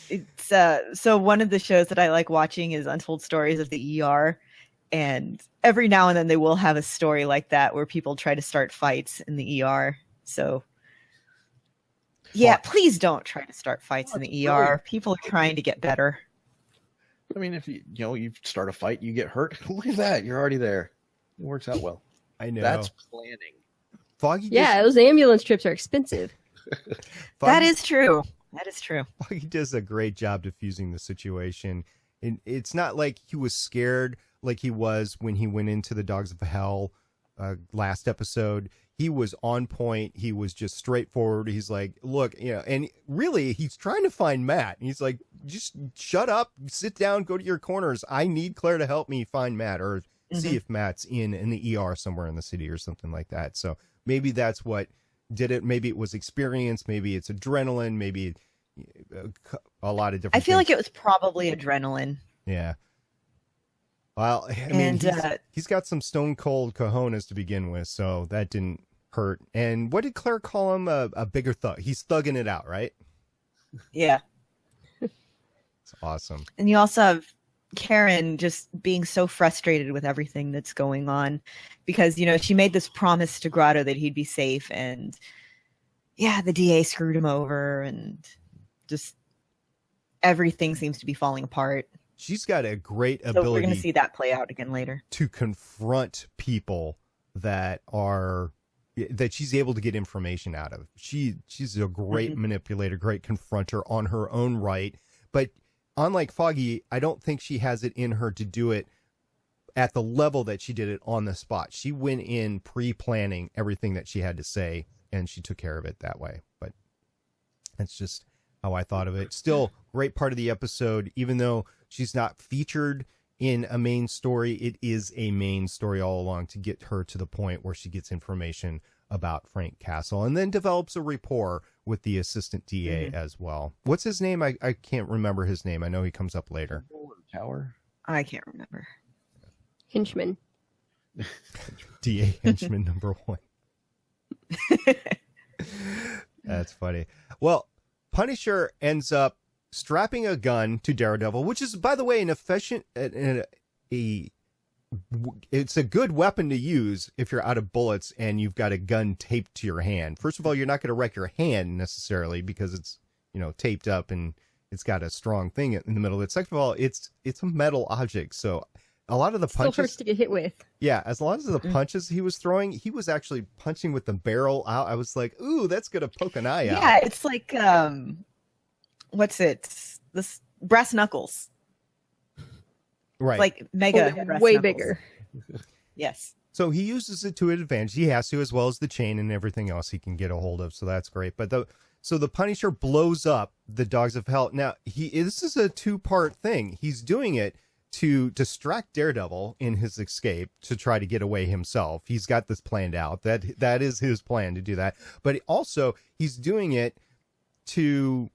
S6: It's so one of the shows that I like watching is Untold Stories of the ER. And every now and then they will have a story like that where people try to start fights in the ER. So, yeah, please don't try to start fights in the ER. Really? People are trying to get better.
S3: I mean, if you start a fight, you get hurt. Look at that. You're already there. It works out well.
S5: I know.
S3: That's planning.
S5: Foggy.
S2: Those ambulance trips are expensive.
S6: That is true. That is true.
S5: Foggy does a great job diffusing the situation. And it's not like he was scared like he was when he went into the Dogs of Hell last episode. He was on point. He was just straightforward. He's like, look, and really he's trying to find Matt. He's like, just shut up, sit down, go to your corners. I need Claire to help me find Matt, or see if Matt's in the ER somewhere in the city or something like that. So maybe that's what did it. Maybe it was experience. Maybe it's adrenaline. Maybe a lot of different
S6: I feel
S5: things.
S6: like it was probably adrenaline.
S5: Yeah. Well, I mean, he's got some stone cold cojones to begin with, so that didn't hurt. And what did Claire call him? A bigger thug. He's thugging it out, right?
S6: Yeah.
S5: It's awesome.
S6: And you also have Karen just being so frustrated with everything that's going on, because, she made this promise to Grotto that he'd be safe, and the DA screwed him over, and just everything seems to be falling apart.
S5: She's got a great ability.
S6: So we're going to see that play out again later.
S5: To confront people that she's able to get information out of. She's a great manipulator, great confronter on her own right. But unlike Foggy, I don't think she has it in her to do it at the level that she did it on the spot. She went in pre-planning everything that she had to say, and she took care of it that way. But that's just how I thought of it. Still, great part of the episode, even though she's not featured in a main story, it is a main story all along to get her to the point where she gets information about Frank Castle and then develops a rapport with the assistant DA as well. What's his name? I can't remember his name. I know he comes up later.
S3: Tower?
S6: I can't remember.
S2: Henchman.
S5: DA Henchman number 1. That's funny. Well, Punisher ends up strapping a gun to Daredevil, which is, by the way, an efficient, it's a good weapon to use if you're out of bullets and you've got a gun taped to your hand. First of all, you're not going to wreck your hand necessarily because it's, taped up and it's got a strong thing in the middle of it. Second of all, it's a metal object, so a lot of the punches
S2: still hurts to get hit with.
S5: Yeah, as long as the punches he was throwing, he was actually punching with the barrel out. I was like, ooh, that's gonna poke an eye out.
S6: Yeah, it's like what's it? This brass knuckles.
S5: Right.
S6: It's like mega brass
S2: way
S6: knuckles.
S2: bigger.
S6: Yes.
S5: So he uses it to his advantage. He has to, as well as the chain and everything else he can get a hold of. So that's great. But the Punisher blows up the Dogs of Hell. Now this is a 2-part thing. He's doing it to distract Daredevil in his escape to try to get away himself. He's got this planned out. That is his plan to do that. But also he's doing it to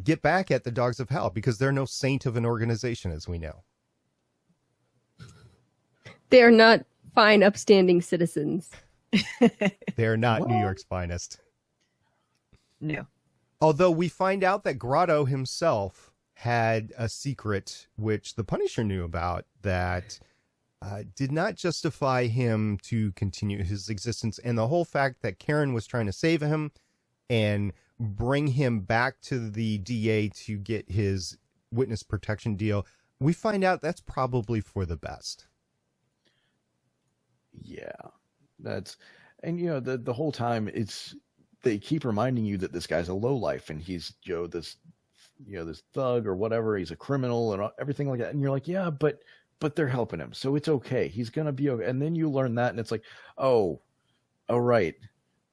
S5: get back at the Dogs of Hell because they're no saint of an organization, as we know.
S2: They are not fine, upstanding citizens.
S5: They're not New York's finest.
S6: No.
S5: Although we find out that Grotto himself had a secret, which the Punisher knew about, that did not justify him to continue his existence. And the whole fact that Karen was trying to save him and bring him back to the DA to get his witness protection deal, we find out that's probably for the best.
S3: Yeah, and the whole time they keep reminding you that this guy's a lowlife and he's this thug or whatever. He's a criminal and everything like that. And you're like, yeah, but they're helping him, so it's okay. He's gonna be okay. And then you learn that, and it's like, oh, right,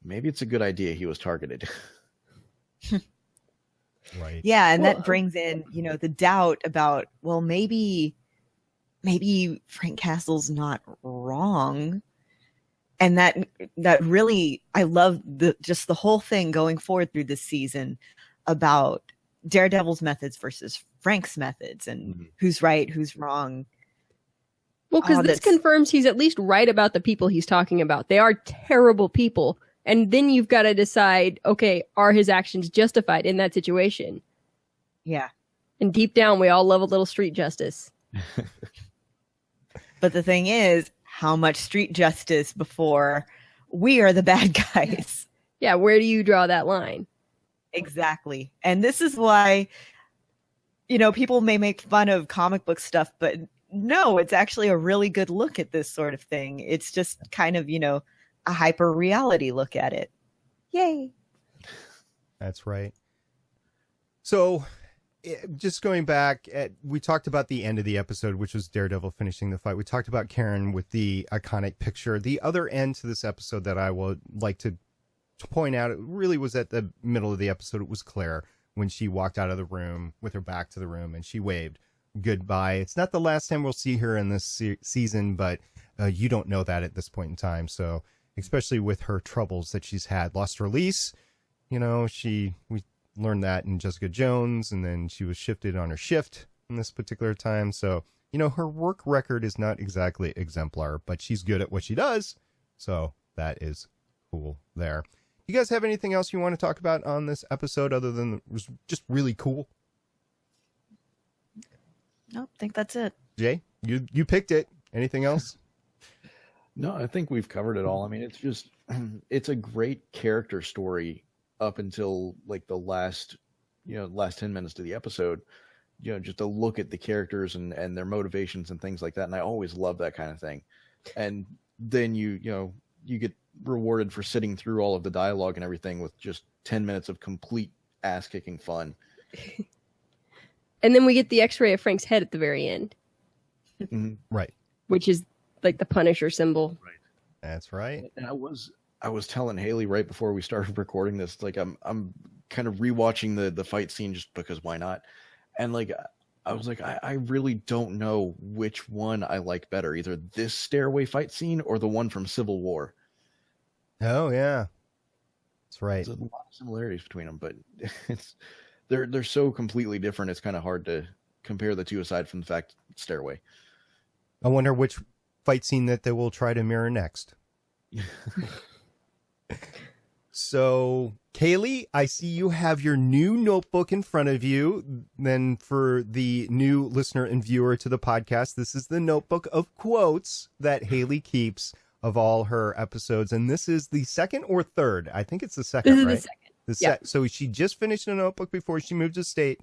S3: maybe it's a good idea he was targeted.
S5: Right.
S6: Yeah, and that brings in, the doubt about, well, maybe Frank Castle's not wrong. And that really, I love the whole thing going forward through this season about Daredevil's methods versus Frank's methods and who's right, who's wrong.
S2: Well, because this confirms he's at least right about the people he's talking about. They are terrible people. And then you've got to decide, okay, are his actions justified in that situation?
S6: Yeah.
S2: And deep down, we all love a little street justice.
S6: But the thing is, how much street justice before we are the bad guys?
S2: Yeah, where do you draw that line?
S6: Exactly. And this is why, people may make fun of comic book stuff, but no, it's actually a really good look at this sort of thing. It's just kind of, a hyper reality look at it. Yay.
S5: That's right. So just going back, we talked about the end of the episode, which was Daredevil finishing the fight. We talked about Karen with the iconic picture. The other end to this episode that I would like to point out, it really was at the middle of the episode. It was Claire when she walked out of the room with her back to the room and she waved goodbye. It's not the last time we'll see her in this season, but you don't know that at this point in time. So especially with her troubles that she's had, lost her lease, we learned that in Jessica Jones, and then she was shifted on her shift in this particular time. So, her work record is not exactly exemplar, but she's good at what she does. So that is cool there. You guys have anything else you want to talk about on this episode other than it was just really cool?
S6: Nope, I think that's it.
S5: Jay, you picked it. Anything else?
S3: No, I think we've covered it all. I mean, it's a great character story up until like the last 10 minutes of the episode, just to look at the characters and their motivations and things like that. And I always love that kind of thing. And then you get rewarded for sitting through all of the dialogue and everything with just 10 minutes of complete ass kicking fun.
S2: And then we get the x-ray of Frank's head at the very end.
S5: Right.
S2: which is like the Punisher symbol.
S3: Right.
S5: That's right.
S3: And I was telling Haley right before we started recording this, like I'm kind of rewatching the fight scene just because why not? And like I was like, I really don't know which one I like better, either this stairway fight scene or the one from Civil War.
S5: Oh yeah, that's right.
S3: There's a lot of similarities between them, but they're so completely different. It's kind of hard to compare the two aside from the fact stairway.
S5: I wonder which fight scene that they will try to mirror next. So, Kaylee, I see you have your new notebook in front of you. Then for the new listener and viewer to the podcast, this is the notebook of quotes that Haley keeps of all her episodes. And this is the second or third? I think it's the second,
S2: This is
S5: right?
S2: the second.
S5: So she just finished a notebook before she moved to state.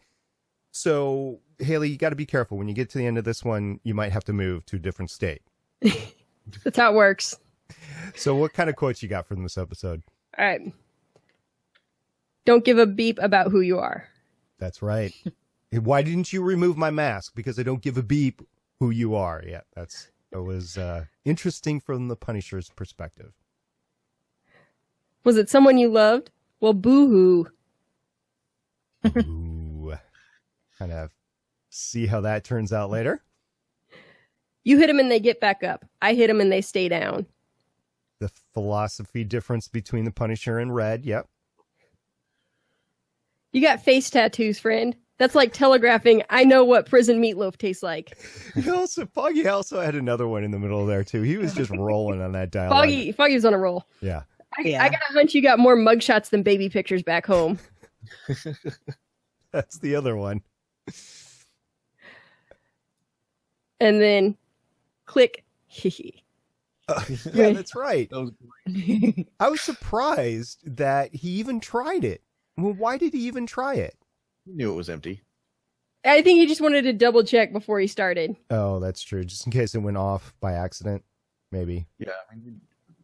S5: So, Haley, you got to be careful. When you get to the end of this one, you might have to move to a different state.
S2: That's how it works.
S5: So what kind of quotes you got from this episode?
S2: All right. Don't give a beep about who you are.
S5: That's right. Why didn't you remove my mask? Because I don't give a beep who you are. Yeah, it was interesting from the Punisher's perspective.
S2: Was it someone you loved? Well, boo-hoo.
S5: Ooh. Kind of see how that turns out later.
S2: You hit them and they get back up. I hit them and they stay down.
S5: The philosophy difference between the Punisher and Red. Yep.
S2: You got face tattoos, friend. That's like telegraphing, I know what prison meatloaf tastes like.
S5: Foggy also had another one in the middle there, too. He was just rolling on that dialogue.
S2: Foggy was on a roll.
S5: Yeah.
S2: I got a hunch you got more mugshots than baby pictures back home.
S5: That's the other one.
S2: And then click.
S5: Yeah, that's right. I was surprised that he even tried it. Well, why did he even try it?
S3: He knew it was empty.
S2: I think he just wanted to double check before he started.
S5: Oh, that's true. Just in case it went off by accident, maybe.
S3: Yeah, I mean,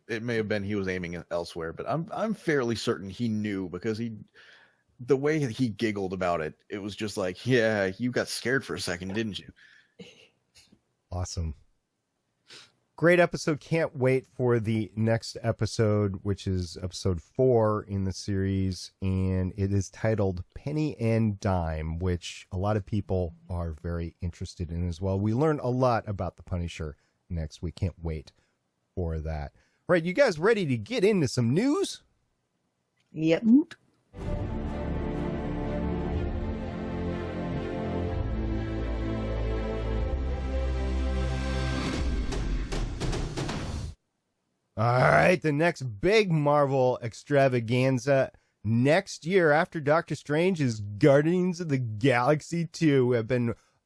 S3: it may have been he was aiming elsewhere, but I'm fairly certain he knew because the way he giggled about it, it was just like, yeah, you got scared for a second, didn't you?
S5: Awesome. Great episode. Can't wait for the next episode, which is episode 4 in the series. And it is titled Penny and Dime, which a lot of people are very interested in as well. We learn a lot about the Punisher next week. Can't wait for that. All right, you guys ready to get into some news?
S6: Yep.
S5: All right, the next big Marvel extravaganza next year after Doctor Strange is Guardians of the Galaxy 2.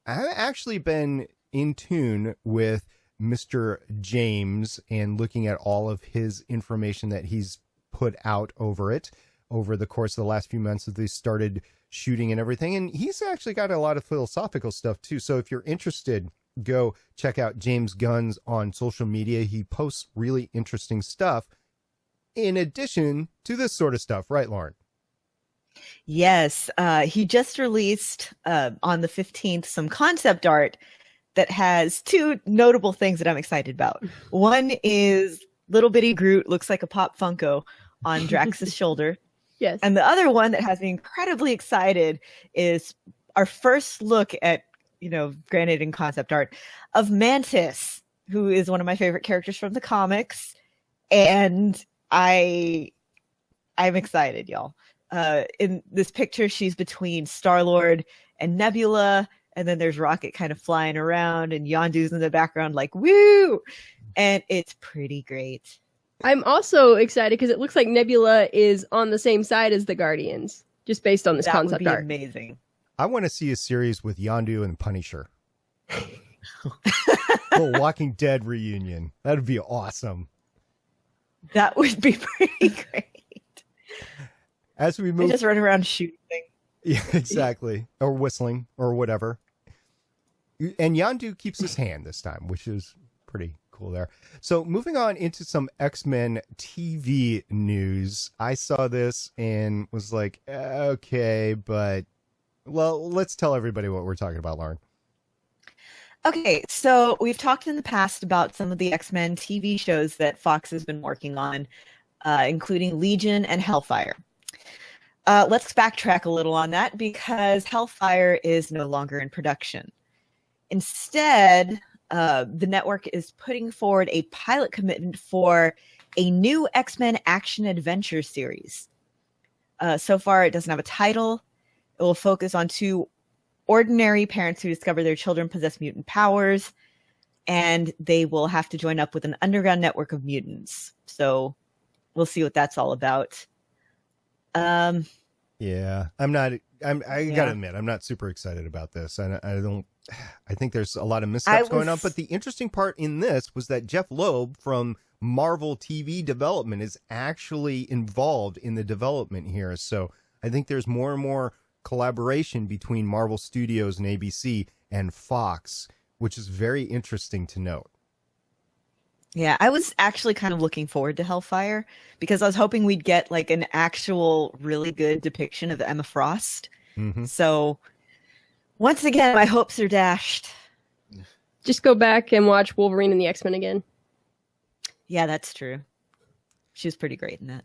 S5: I've actually been in tune with Mr. James and looking at all of his information that he's put out over the course of the last few months as they started shooting and everything. And he's actually got a lot of philosophical stuff too. So if you're interested, go check out James Gunn's on social media. He posts really interesting stuff in addition to this sort of stuff. Right, Lauren?
S6: Yes. He just released on the 15th some concept art that has 2 notable things that I'm excited about. One is little bitty Groot looks like a Pop Funko on Drax's shoulder.
S2: Yes.
S6: And the other one that has me incredibly excited is our first look at, granted in concept art, of Mantis, who is one of my favorite characters from the comics. And I'm excited, y'all. In this picture, she's between Star-Lord and Nebula, and then there's Rocket kind of flying around, and Yondu's in the background like, woo! And it's pretty great.
S2: I'm also excited because it looks like Nebula is on the same side as the Guardians, just based on this concept
S6: would be
S2: art.
S6: Amazing.
S5: I want to see a series with Yondu and Punisher. A Walking Dead reunion. That would be awesome.
S6: That would be pretty great.
S5: As we
S6: They
S5: move,
S6: just run around shooting things.
S5: yeah, exactly, or whistling or whatever. And Yondu keeps his hand this time, which is pretty cool there. So moving on into some X-Men TV news. I saw this and was like, okay, but well, let's tell everybody what we're talking about, Lauren.
S6: Okay, so we've talked in the past about some of the X-Men TV shows that Fox has been working on, including Legion and Hellfire. Let's backtrack a little on that because Hellfire is no longer in production. Instead, the network is putting forward a pilot commitment for a new X-Men action adventure series. So far, it doesn't have a title. It will focus on two ordinary parents who discover their children possess mutant powers, and they will have to join up with an underground network of mutants. So we'll see what that's all about.
S5: Yeah, I gotta admit, I'm not super excited about this. I think there's a lot of missteps going on. But the interesting part in this was that Jeff Loeb from Marvel TV development is actually involved in the development here. So I think there's more and more collaboration between Marvel Studios and ABC and Fox, which is very interesting to note.
S6: Yeah, I was actually kind of looking forward to Hellfire because I was hoping we'd get like an actual really good depiction of Emma Frost.
S5: Mm-hmm.
S6: So once again, my hopes are dashed.
S2: Just go back and watch Wolverine and the X-Men again.
S6: Yeah, that's true. She was pretty great in that.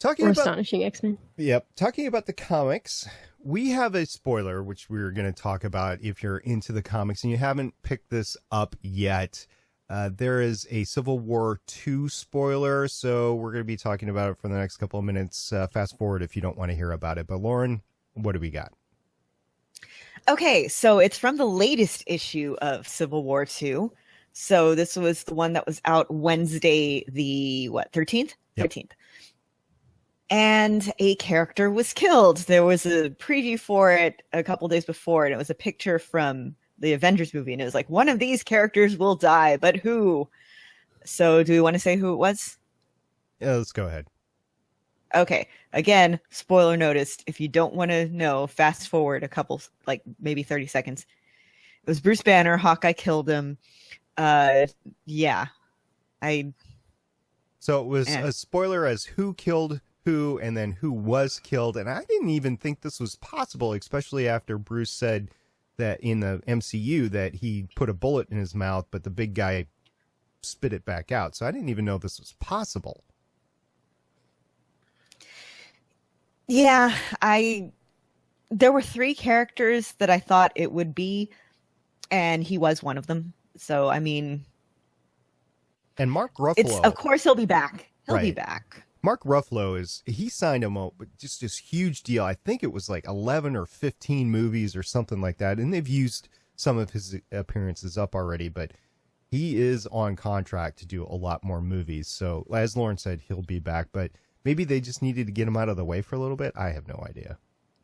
S2: Astonishing X-Men.
S5: Yep. Talking about the comics, we have a spoiler, which we're going to talk about if you're into the comics and you haven't picked this up yet. There is a Civil War II spoiler, so we're going to be talking about it for the next couple of minutes. Fast forward if you don't want to hear about it. But Lauren, what do we got?
S6: Okay, so it's from the latest issue of Civil War II. So this was the one that was out Wednesday, the 13th?
S5: Yep.
S6: 13th. And a character was killed. There was a preview for it a couple days before, and it was a picture from the Avengers movie, and it was like, one of these characters will die, but who? So do we want to say who it was?
S5: Yeah, let's go ahead.
S6: Okay. Again, spoiler notice. If you don't want to know, fast forward a couple, like maybe 30 seconds. It was Bruce Banner. Hawkeye killed him. Yeah.
S5: So it was a spoiler as who killed who and then who was killed. And I didn't even think this was possible, especially after Bruce said that in the MCU that he put a bullet in his mouth, but the big guy spit it back out. So I didn't even know this was possible.
S6: Yeah, there were 3 characters that I thought it would be, and he was one of them. So, I mean...
S5: And Mark Ruffalo...
S6: Of course he'll be back. He'll be
S5: Right.
S6: back.
S5: Mark Ruffalo he signed him up with just this huge deal. I think it was like 11 or 15 movies or something like that. And they've used some of his appearances up already, but he is on contract to do a lot more movies. So as Lauren said, he'll be back, but maybe they just needed to get him out of the way for a little bit. I have no idea.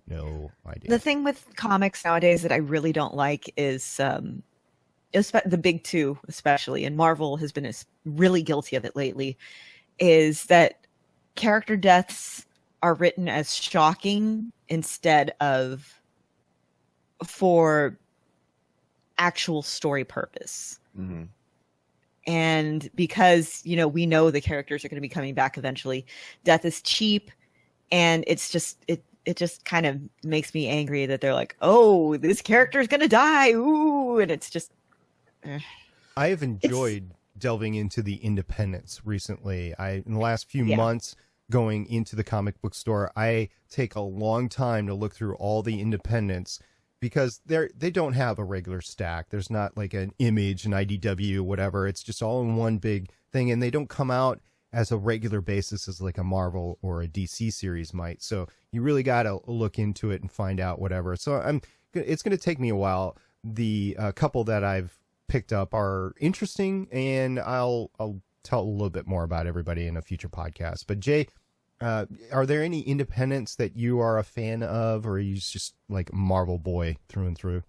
S5: No idea.
S6: The thing with comics nowadays that I really don't like is the big two, especially, and Marvel has been really guilty of it lately, is that character deaths are written as shocking instead of for actual story purpose.
S3: Mm-hmm.
S6: And because, we know the characters are going to be coming back eventually, death is cheap, and it's just, it just kind of makes me angry that they're like, oh, this character is going to die. Ooh. And it's just,
S5: I have enjoyed delving into the independents recently. In the last few months going into the comic book store, I take a long time to look through all the independents because they don't have a regular stack. There's not like an Image, an IDW, whatever. It's just all in one big thing, and they don't come out as a regular basis as like a Marvel or a DC series might. So you really got to look into it and find out whatever. So it's going to take me a while. The couple that I've picked up are interesting, and I'll tell a little bit more about everybody in a future podcast. But Jay, are there any independents that you are a fan of, or are you just like Marvel boy through and through?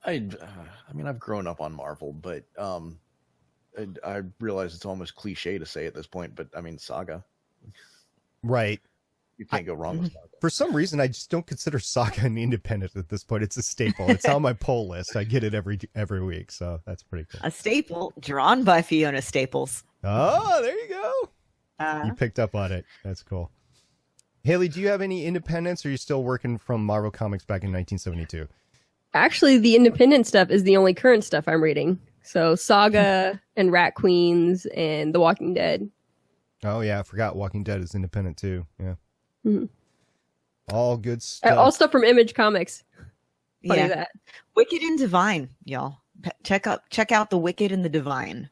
S3: I mean, I've grown up on Marvel, but I realize it's almost cliche to say at this point, but I mean, Saga.
S5: Right.
S3: You can't go wrong with Saga.
S5: For some reason, I just don't consider Saga an independent at this point. It's a staple. It's on my poll list. I get it every week, so that's pretty cool.
S6: a staple drawn by Fiona Staples.
S5: Oh, there you go. You picked up on it. That's cool. Haley, do you have any independents, or are you still working from Marvel Comics back in 1972?
S2: Actually, the independent stuff is the only current stuff I'm reading. So Saga and Rat Queens and The Walking Dead.
S5: Oh yeah, I forgot Walking Dead is independent too. Yeah.
S2: Mhm.
S5: All good stuff.
S2: All stuff from Image Comics. Funny
S6: Yeah.
S2: that.
S6: Wicked and Divine, y'all. Check out the Wicked and the Divine.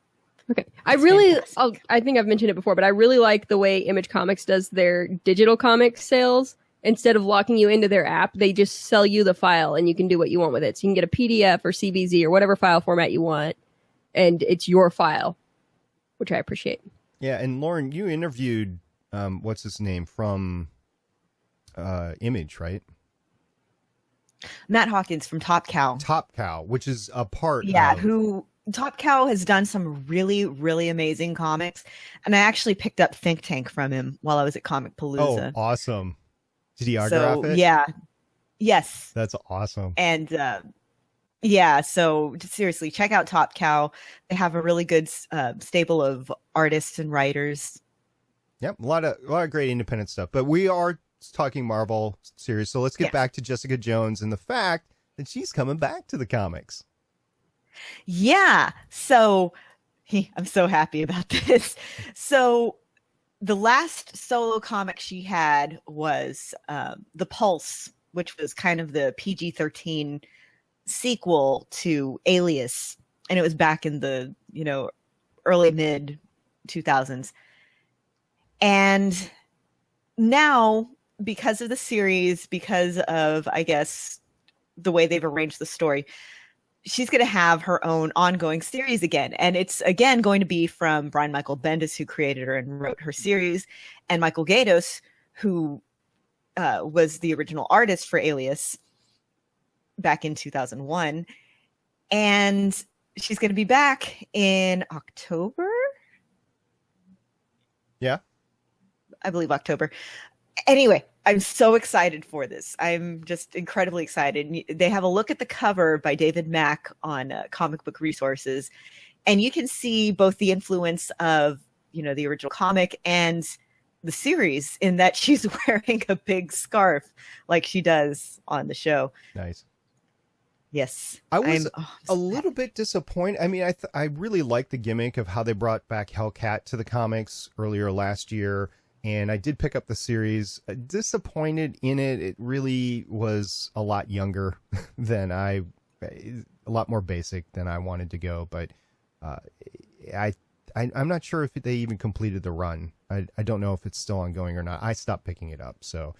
S2: Okay.
S6: It's
S2: I think I've mentioned it before, but I really like the way Image Comics does their digital comic sales. Instead of locking you into their app, they just sell you the file and you can do what you want with it. So you can get a PDF or CBZ or whatever file format you want, and it's your file, which I appreciate.
S5: Yeah, and Lauren, you interviewed what's his name from Image, right?
S6: Matt Hawkins from Top Cow.
S5: Top Cow, which is a part
S6: Yeah,
S5: of...
S6: who Top Cow has done some really, really amazing comics. And I actually picked up Think Tank from him while I was at Comic Palooza.
S5: Oh, awesome. Did he autograph it?
S6: Yeah. Yes.
S5: That's awesome.
S6: And yeah, so seriously, check out Top Cow. They have a really good stable of artists and writers.
S5: Yep, a lot of great independent stuff. But we are talking Marvel series, so let's get back to Jessica Jones and the fact that she's coming back to the comics.
S6: Yeah. So I'm so happy about this. So the last solo comic she had was The Pulse, which was kind of the PG-13 sequel to Alias. And it was back in the, early mid 2000s. And now, because of the series, because of, I guess, the way they've arranged the story, she's going to have her own ongoing series again. And it's, again, going to be from Brian Michael Bendis, who created her and wrote her series, and Michael Gaydos, who was the original artist for Alias back in 2001. And she's going to be back in October?
S5: Yeah.
S6: I believe October. Anyway, I'm so excited for this. I'm just incredibly excited. They have a look at the cover by David Mack on Comic Book Resources, and you can see both the influence of, the original comic and the series in that she's wearing a big scarf like she does on the show.
S5: Nice.
S6: Yes.
S5: I was a little bit disappointed. I mean, I really liked the gimmick of how they brought back Hellcat to the comics earlier last year. And I did pick up the series. Disappointed in it. It really was a lot younger than a lot more basic than I wanted to go. But I'm not sure if they even completed the run. I don't know if it's still ongoing or not. I stopped picking it up. So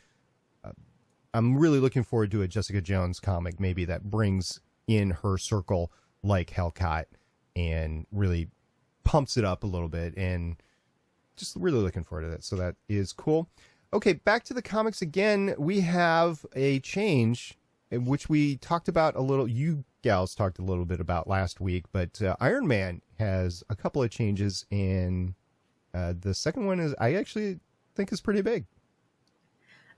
S5: I'm really looking forward to a Jessica Jones comic, maybe that brings in her circle like Hellcat and really pumps it up a little bit, and just really looking forward to that. So that is cool. Okay, back to the comics again. We have a change, which we talked about a little. You gals talked a little bit about last week, but Iron Man has a couple of changes, and the second one is, I actually think, is pretty big.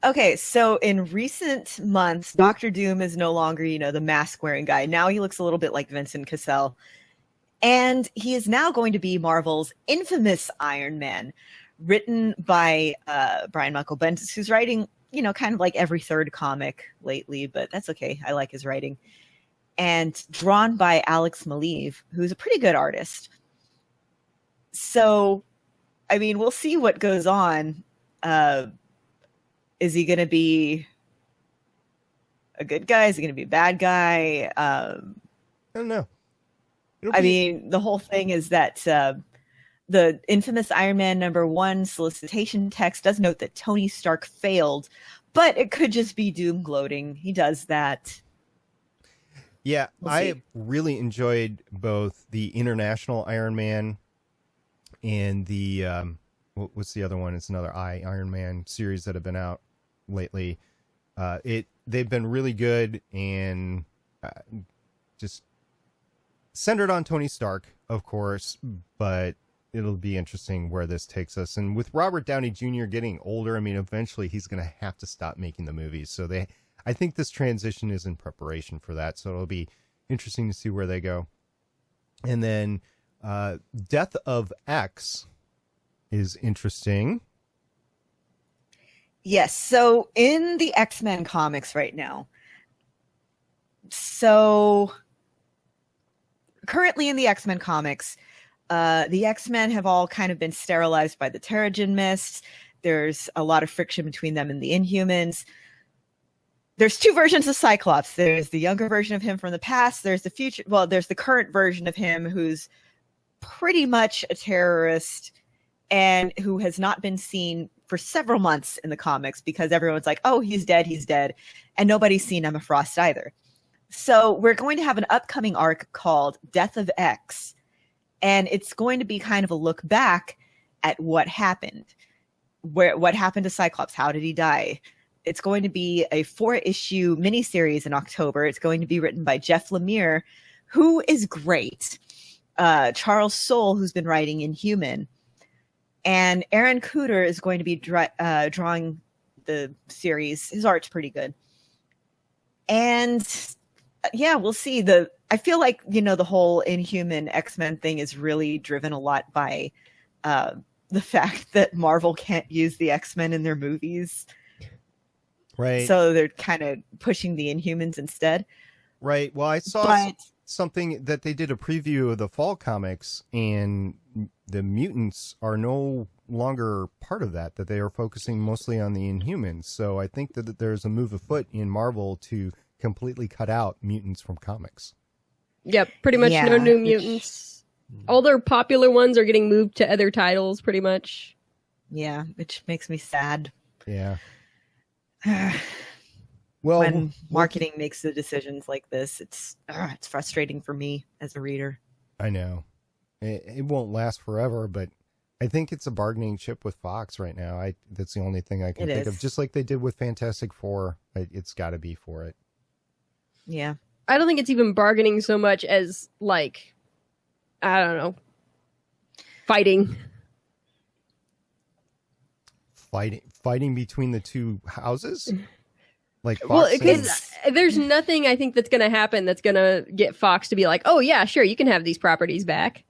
S6: Okay, so in recent months, Doctor Doom is no longer, the mask-wearing guy. Now he looks a little bit like Vincent Cassel. And he is now going to be Marvel's infamous Iron Man, written by Brian Michael Bendis, who's writing, kind of like every third comic lately, but that's okay. I like his writing. And drawn by Alex Maleev, who's a pretty good artist. So, I mean, we'll see what goes on. Is he going to be a good guy? Is he going to be a bad guy?
S5: I don't know.
S6: I mean, the whole thing is that the infamous Iron Man #1 solicitation text does note that Tony Stark failed, but it could just be Doom gloating. He does that.
S5: Yeah, I really enjoyed both the International Iron Man and the what's the other one? It's another Iron Man series that have been out lately. They've been really good and just centered on Tony Stark, of course, but it'll be interesting where this takes us. And with Robert Downey Jr. getting older, I mean, eventually he's going to have to stop making the movies. So I think this transition is in preparation for that. So it'll be interesting to see where they go. And then Death of X is interesting.
S6: Yes. So in the X-Men comics right now, So currently in the X-Men comics, the X-Men have all kind of been sterilized by the Terrigen Mists. There's a lot of friction between them and the Inhumans. There's two versions of Cyclops. There's the younger version of him from the past. There's the future. Well, there's the current version of him who's pretty much a terrorist and who has not been seen for several months in the comics because everyone's like, oh, he's dead. And nobody's seen Emma Frost either. So we're going to have an upcoming arc called Death of X. And it's going to be kind of a look back at what happened. What happened to Cyclops? How did he die? It's going to be a 4-issue miniseries in October. It's going to be written by Jeff Lemire, who is great. Charles Soule, who's been writing Inhuman. And Aaron Cooter is going to be drawing the series. His art's pretty good. And yeah, we'll see. I feel like, the whole Inhuman X-Men thing is really driven a lot by the fact that Marvel can't use the X-Men in their movies.
S5: Right.
S6: So they're kind of pushing the Inhumans instead.
S5: Right. Well, I saw something that they did a preview of the fall comics, and the mutants are no longer part of that they are focusing mostly on the Inhumans. So I think that there's a move afoot in Marvel to completely cut out mutants from comics.
S2: Yep, pretty much no new mutants. All their popular ones are getting moved to other titles, pretty much.
S6: Yeah, which makes me sad.
S5: Yeah. Well,
S6: when marketing makes the decisions like this, it's frustrating for me as a reader.
S5: I know. It won't last forever, but I think it's a bargaining chip with Fox right now. That's the only thing I can think of. Just like they did with Fantastic Four, it's got to be for it.
S6: Yeah.
S2: I don't think it's even bargaining so much as, like, I don't know, fighting between the two houses. Like, Fox, well, because there's nothing I think that's going to happen that's going to get Fox to be like, oh yeah, sure, you can have these properties back.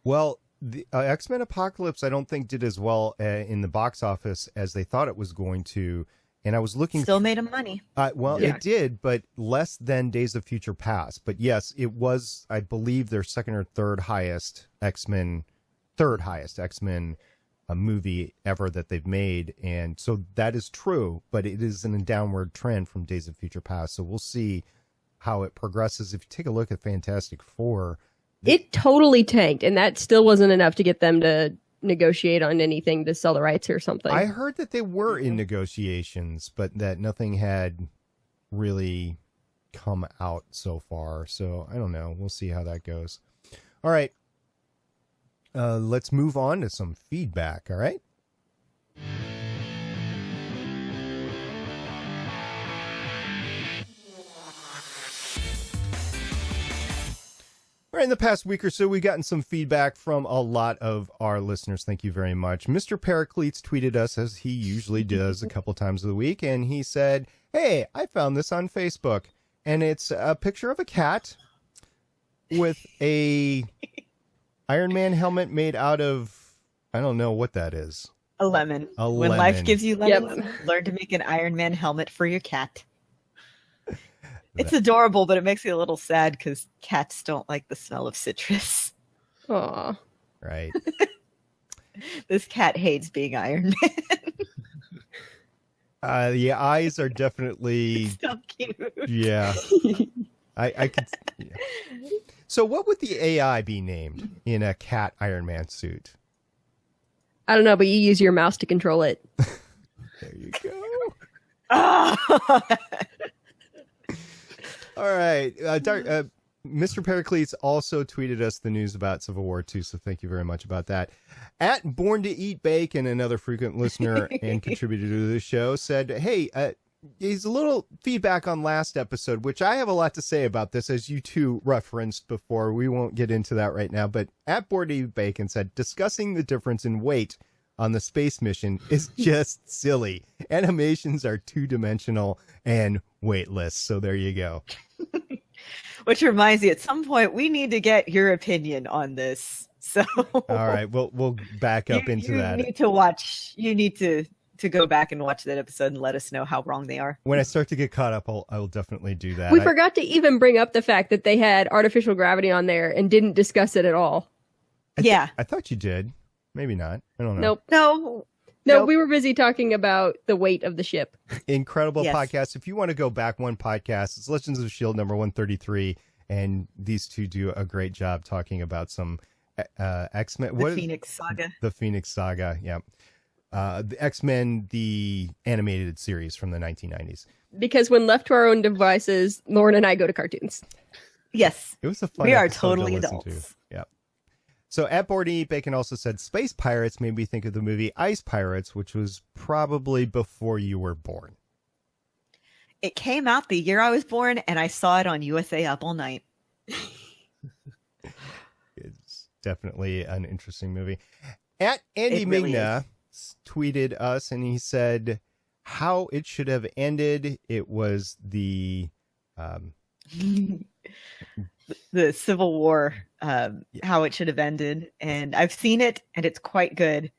S5: Well, the X-Men Apocalypse, I don't think did as well in the box office as they thought it was going to. And I was looking.
S6: Still made them money.
S5: It did, but less than Days of Future Past. But yes, it was, I believe, their second or third highest X-Men movie ever that they've made. And so that is true, but it is in a downward trend from Days of Future Past. So we'll see how it progresses. If you take a look at Fantastic Four,
S2: it totally tanked, and that still wasn't enough to get them to negotiate on anything to sell the rights or something.
S5: I heard that they were in negotiations, but that nothing had really come out so far. So I don't know. We'll see how that goes. All right. Let's move on to some feedback. All right. All right, in the past week or so, we've gotten some feedback from a lot of our listeners. Thank you very much. Mr. Pericles tweeted us, as he usually does a couple times a the week, and he said, hey, I found this on Facebook, and it's a picture of a cat with a Iron Man helmet made out of, I don't know what that is.
S6: A lemon. When life gives you lemons, learn to make an Iron Man helmet for your cat. It's adorable, but it makes me a little sad because cats don't like the smell of citrus.
S2: Aw.
S5: Right.
S6: This cat hates being Iron Man.
S5: The eyes are definitely
S6: so cute.
S5: Yeah. I could. Yeah. So, what would the AI be named in a cat Iron Man suit?
S2: I don't know, but you use your mouse to control it.
S5: There you go. All right. Mr. Pericles also tweeted us the news about Civil War II, so thank you very much about that. At Born to Eat Bacon, another frequent listener and contributor to the show, said, hey, he's a little feedback on last episode, which I have a lot to say about this, as you two referenced before. We won't get into that right now, but at Born to Eat Bacon said, discussing the difference in weight on the space mission is just silly. Animations are two-dimensional and weightless, so there you go.
S6: Which reminds me, at some point, we need to get your opinion on this. So,
S5: all right, we'll back up into that.
S6: You need to watch. You need to to go back and watch that episode and let us know how wrong they are.
S5: When I start to get caught up, I will definitely do that.
S2: We forgot to even bring up the fact that they had artificial gravity on there and didn't discuss it at all.
S5: I thought you did. Maybe not. I don't know.
S2: Nope. No, we were busy talking about the weight of the ship.
S5: Incredible podcast. If you want to go back one podcast, it's Legends of S.H.I.E.L.D. number 133, and these two do a great job talking about some X-Men.
S6: The Phoenix Saga.
S5: The Phoenix Saga, yeah. The X-Men, the animated series from the 1990s.
S2: Because when left to our own devices, Lauren and I go to cartoons.
S6: Yes.
S5: It was a fun
S6: We are
S5: episode
S6: totally
S5: to listen
S6: adults.
S5: to. Yeah. So at Board and Eat Bacon also said Space Pirates made me think of the movie Ice Pirates, which was probably before you were born.
S6: It came out the year I was born, and I saw it on USA Up All Night.
S5: It's definitely an interesting movie. At Andy
S6: It really
S5: Migna tweeted us, and he said how it should have ended. It was the
S6: The Civil War, how it should have ended. And I've seen it, and it's quite good.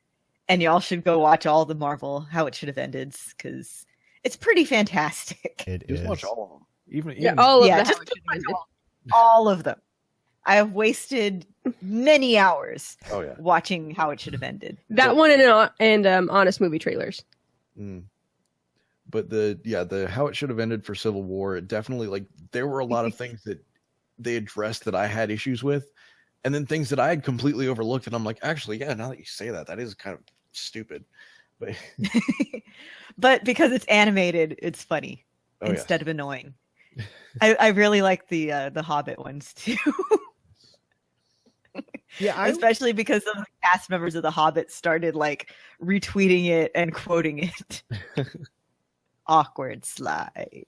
S6: And y'all should go watch all the Marvel, how it should have ended, because it's pretty fantastic.
S5: It
S3: Just
S5: is.
S3: watch all of them. Even
S2: all of
S6: Yeah,
S2: them.
S6: just watch all of them. I have wasted many hours watching how it should have ended.
S2: That one and Honest Movie trailers.
S3: But the how it should have ended for Civil War, it definitely, like, there were a lot of things that they addressed that I had issues with, and then things that I had completely overlooked, and I'm like, actually, yeah, now that you say that, that is kind of stupid. But
S6: but because it's animated, it's funny instead of annoying. I really like the Hobbit ones too.
S5: Yeah,
S6: especially because some of the cast members of The Hobbit started like retweeting it and quoting it. Awkward slide.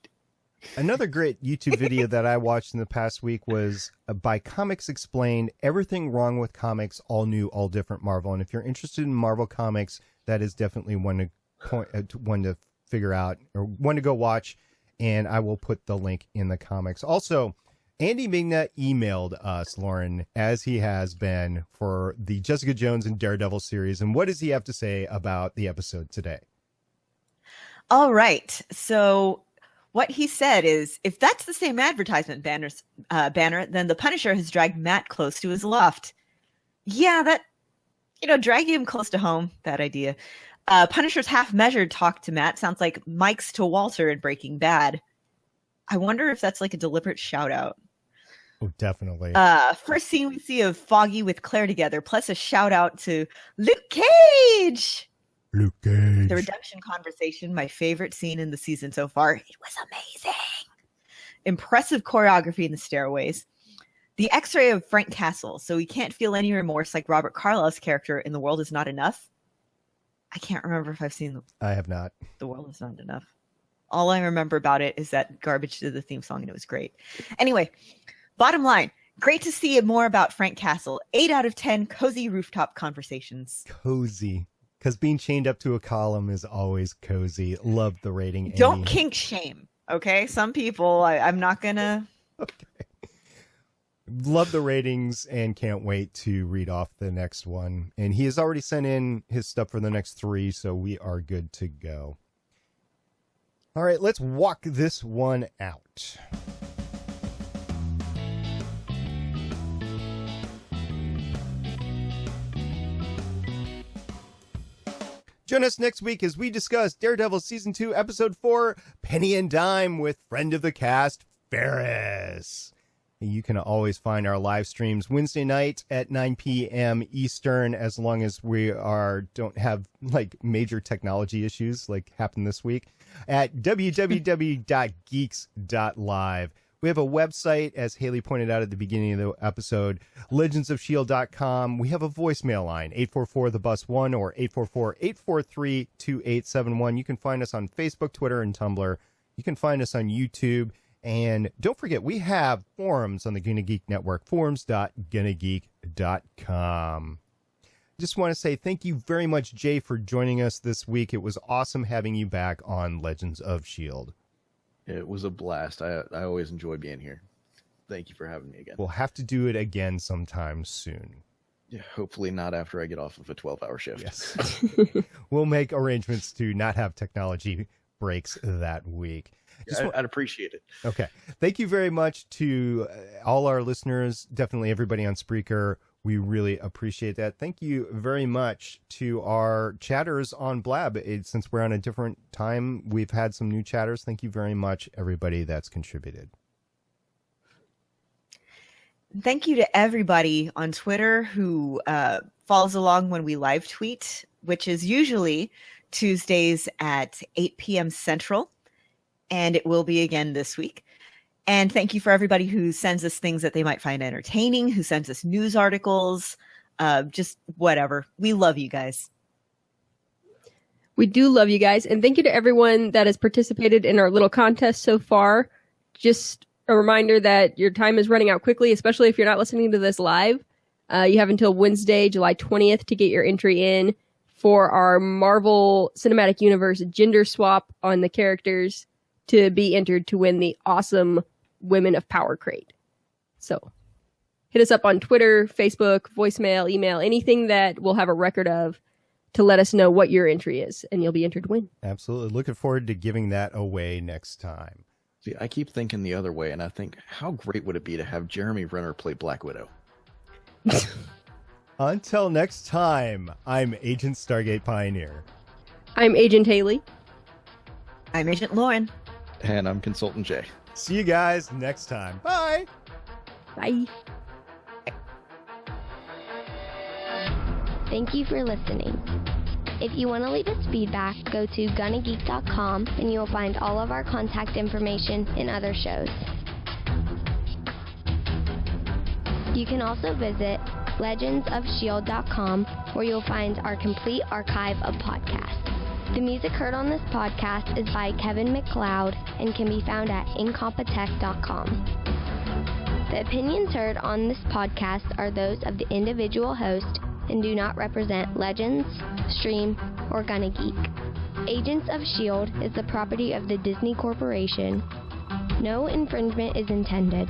S5: Another great YouTube video that I watched in the past week was by Comics Explained, Everything Wrong with Comics, All New, All Different Marvel. And if you're interested in Marvel Comics, that is definitely one to figure out or one to go watch. And I will put the link in the comics. Also, Andy Migna emailed us, Lauren, as he has been for the Jessica Jones and Daredevil series. And what does he have to say about the episode today?
S6: All right. So what he said is, if that's the same advertisement banner, then the Punisher has dragged Matt close to his loft. Yeah, that, dragging him close to home, bad idea. Punisher's half-measured talk to Matt sounds like Mike's to Walter in Breaking Bad. I wonder if that's like a deliberate shout-out.
S5: Oh, definitely.
S6: First scene we see of Foggy with Claire together, plus a shout-out to Luke Cage!
S5: Luke Cage.
S6: The redemption conversation, my favorite scene in the season so far. It was amazing. Impressive choreography in the stairways. The X-ray of Frank Castle, so he can't feel any remorse like Robert Carlyle's character in The World Is Not Enough. I can't remember if I've seen
S5: I have not.
S6: The World Is Not Enough. All I remember about it is that Garbage did the theme song, and it was great. Anyway, bottom line, great to see more about Frank Castle. 8 out of 10 cozy rooftop conversations.
S5: Cozy. Because being chained up to a column is always cozy. Love the rating.
S6: Don't kink shame, okay? Some people, I'm not gonna...
S5: Okay. Love the ratings and can't wait to read off the next one. And he has already sent in his stuff for the next 3, so we are good to go. All right, let's walk this one out. Join us next week as we discuss Daredevil Season 2, Episode 4, Penny and Dime with friend of the cast, Ferris. You can always find our live streams Wednesday night at 9 p.m. Eastern, as long as we don't have like major technology issues like happened this week, at www.geeks.live. We have a website, as Haley pointed out at the beginning of the episode, legendsofshield.com. We have a voicemail line, 844-THE-BUS-1 or 844-843-2871. You can find us on Facebook, Twitter, and Tumblr. You can find us on YouTube. And don't forget, we have forums on the Gonna Geek Network, forums.gonnageek.com. Just want to say thank you very much, Jay, for joining us this week. It was awesome having you back on Legends of S.H.I.E.L.D.
S3: It was a blast. I always enjoy being here. Thank you for having me again.
S5: We'll have to do it again sometime soon.
S3: Yeah, hopefully not after I get off of a 12-hour shift.
S5: Yes. We'll make arrangements to not have technology breaks that week.
S3: I'd appreciate it.
S5: Okay. Thank you very much to all our listeners, definitely everybody on Spreaker. We really appreciate that. Thank you very much to our chatters on Blab. Since we're on a different time, we've had some new chatters. Thank you very much, everybody that's contributed.
S6: Thank you to everybody on Twitter who follows along when we live tweet, which is usually Tuesdays at 8 p.m. Central. And it will be again this week. And thank you for everybody who sends us things that they might find entertaining, who sends us news articles, just whatever. We love you guys.
S2: We do love you guys. And thank you to everyone that has participated in our little contest so far. Just a reminder that your time is running out quickly, especially if you're not listening to this live. You have until Wednesday, July 20th to get your entry in for our Marvel Cinematic Universe gender swap on the characters to be entered to win the awesome Women of Power crate. So hit us up on Twitter, Facebook, voicemail, email, anything that we'll have a record of to let us know what your entry is, and you'll be entered to win.
S5: Absolutely. Looking forward to giving that away next time.
S3: See, I keep thinking the other way, and I think, how great would it be to have Jeremy Renner play Black Widow?
S5: Until next time, I'm Agent Stargate Pioneer.
S2: I'm Agent Haley.
S6: I'm Agent Lauren.
S3: And I'm Consultant Jay.
S5: See you guys next time. Bye.
S2: Bye.
S4: Thank you for listening. If you want to leave us feedback, go to gonnageek.com and you will find all of our contact information in other shows. You can also visit legendsofshield.com where you'll find our complete archive of podcasts. The music heard on this podcast is by Kevin MacLeod and can be found at incompetech.com. The opinions heard on this podcast are those of the individual host and do not represent Legends, Stream, or Gonna Geek. Agents of S.H.I.E.L.D. is the property of the Disney Corporation. No infringement is intended.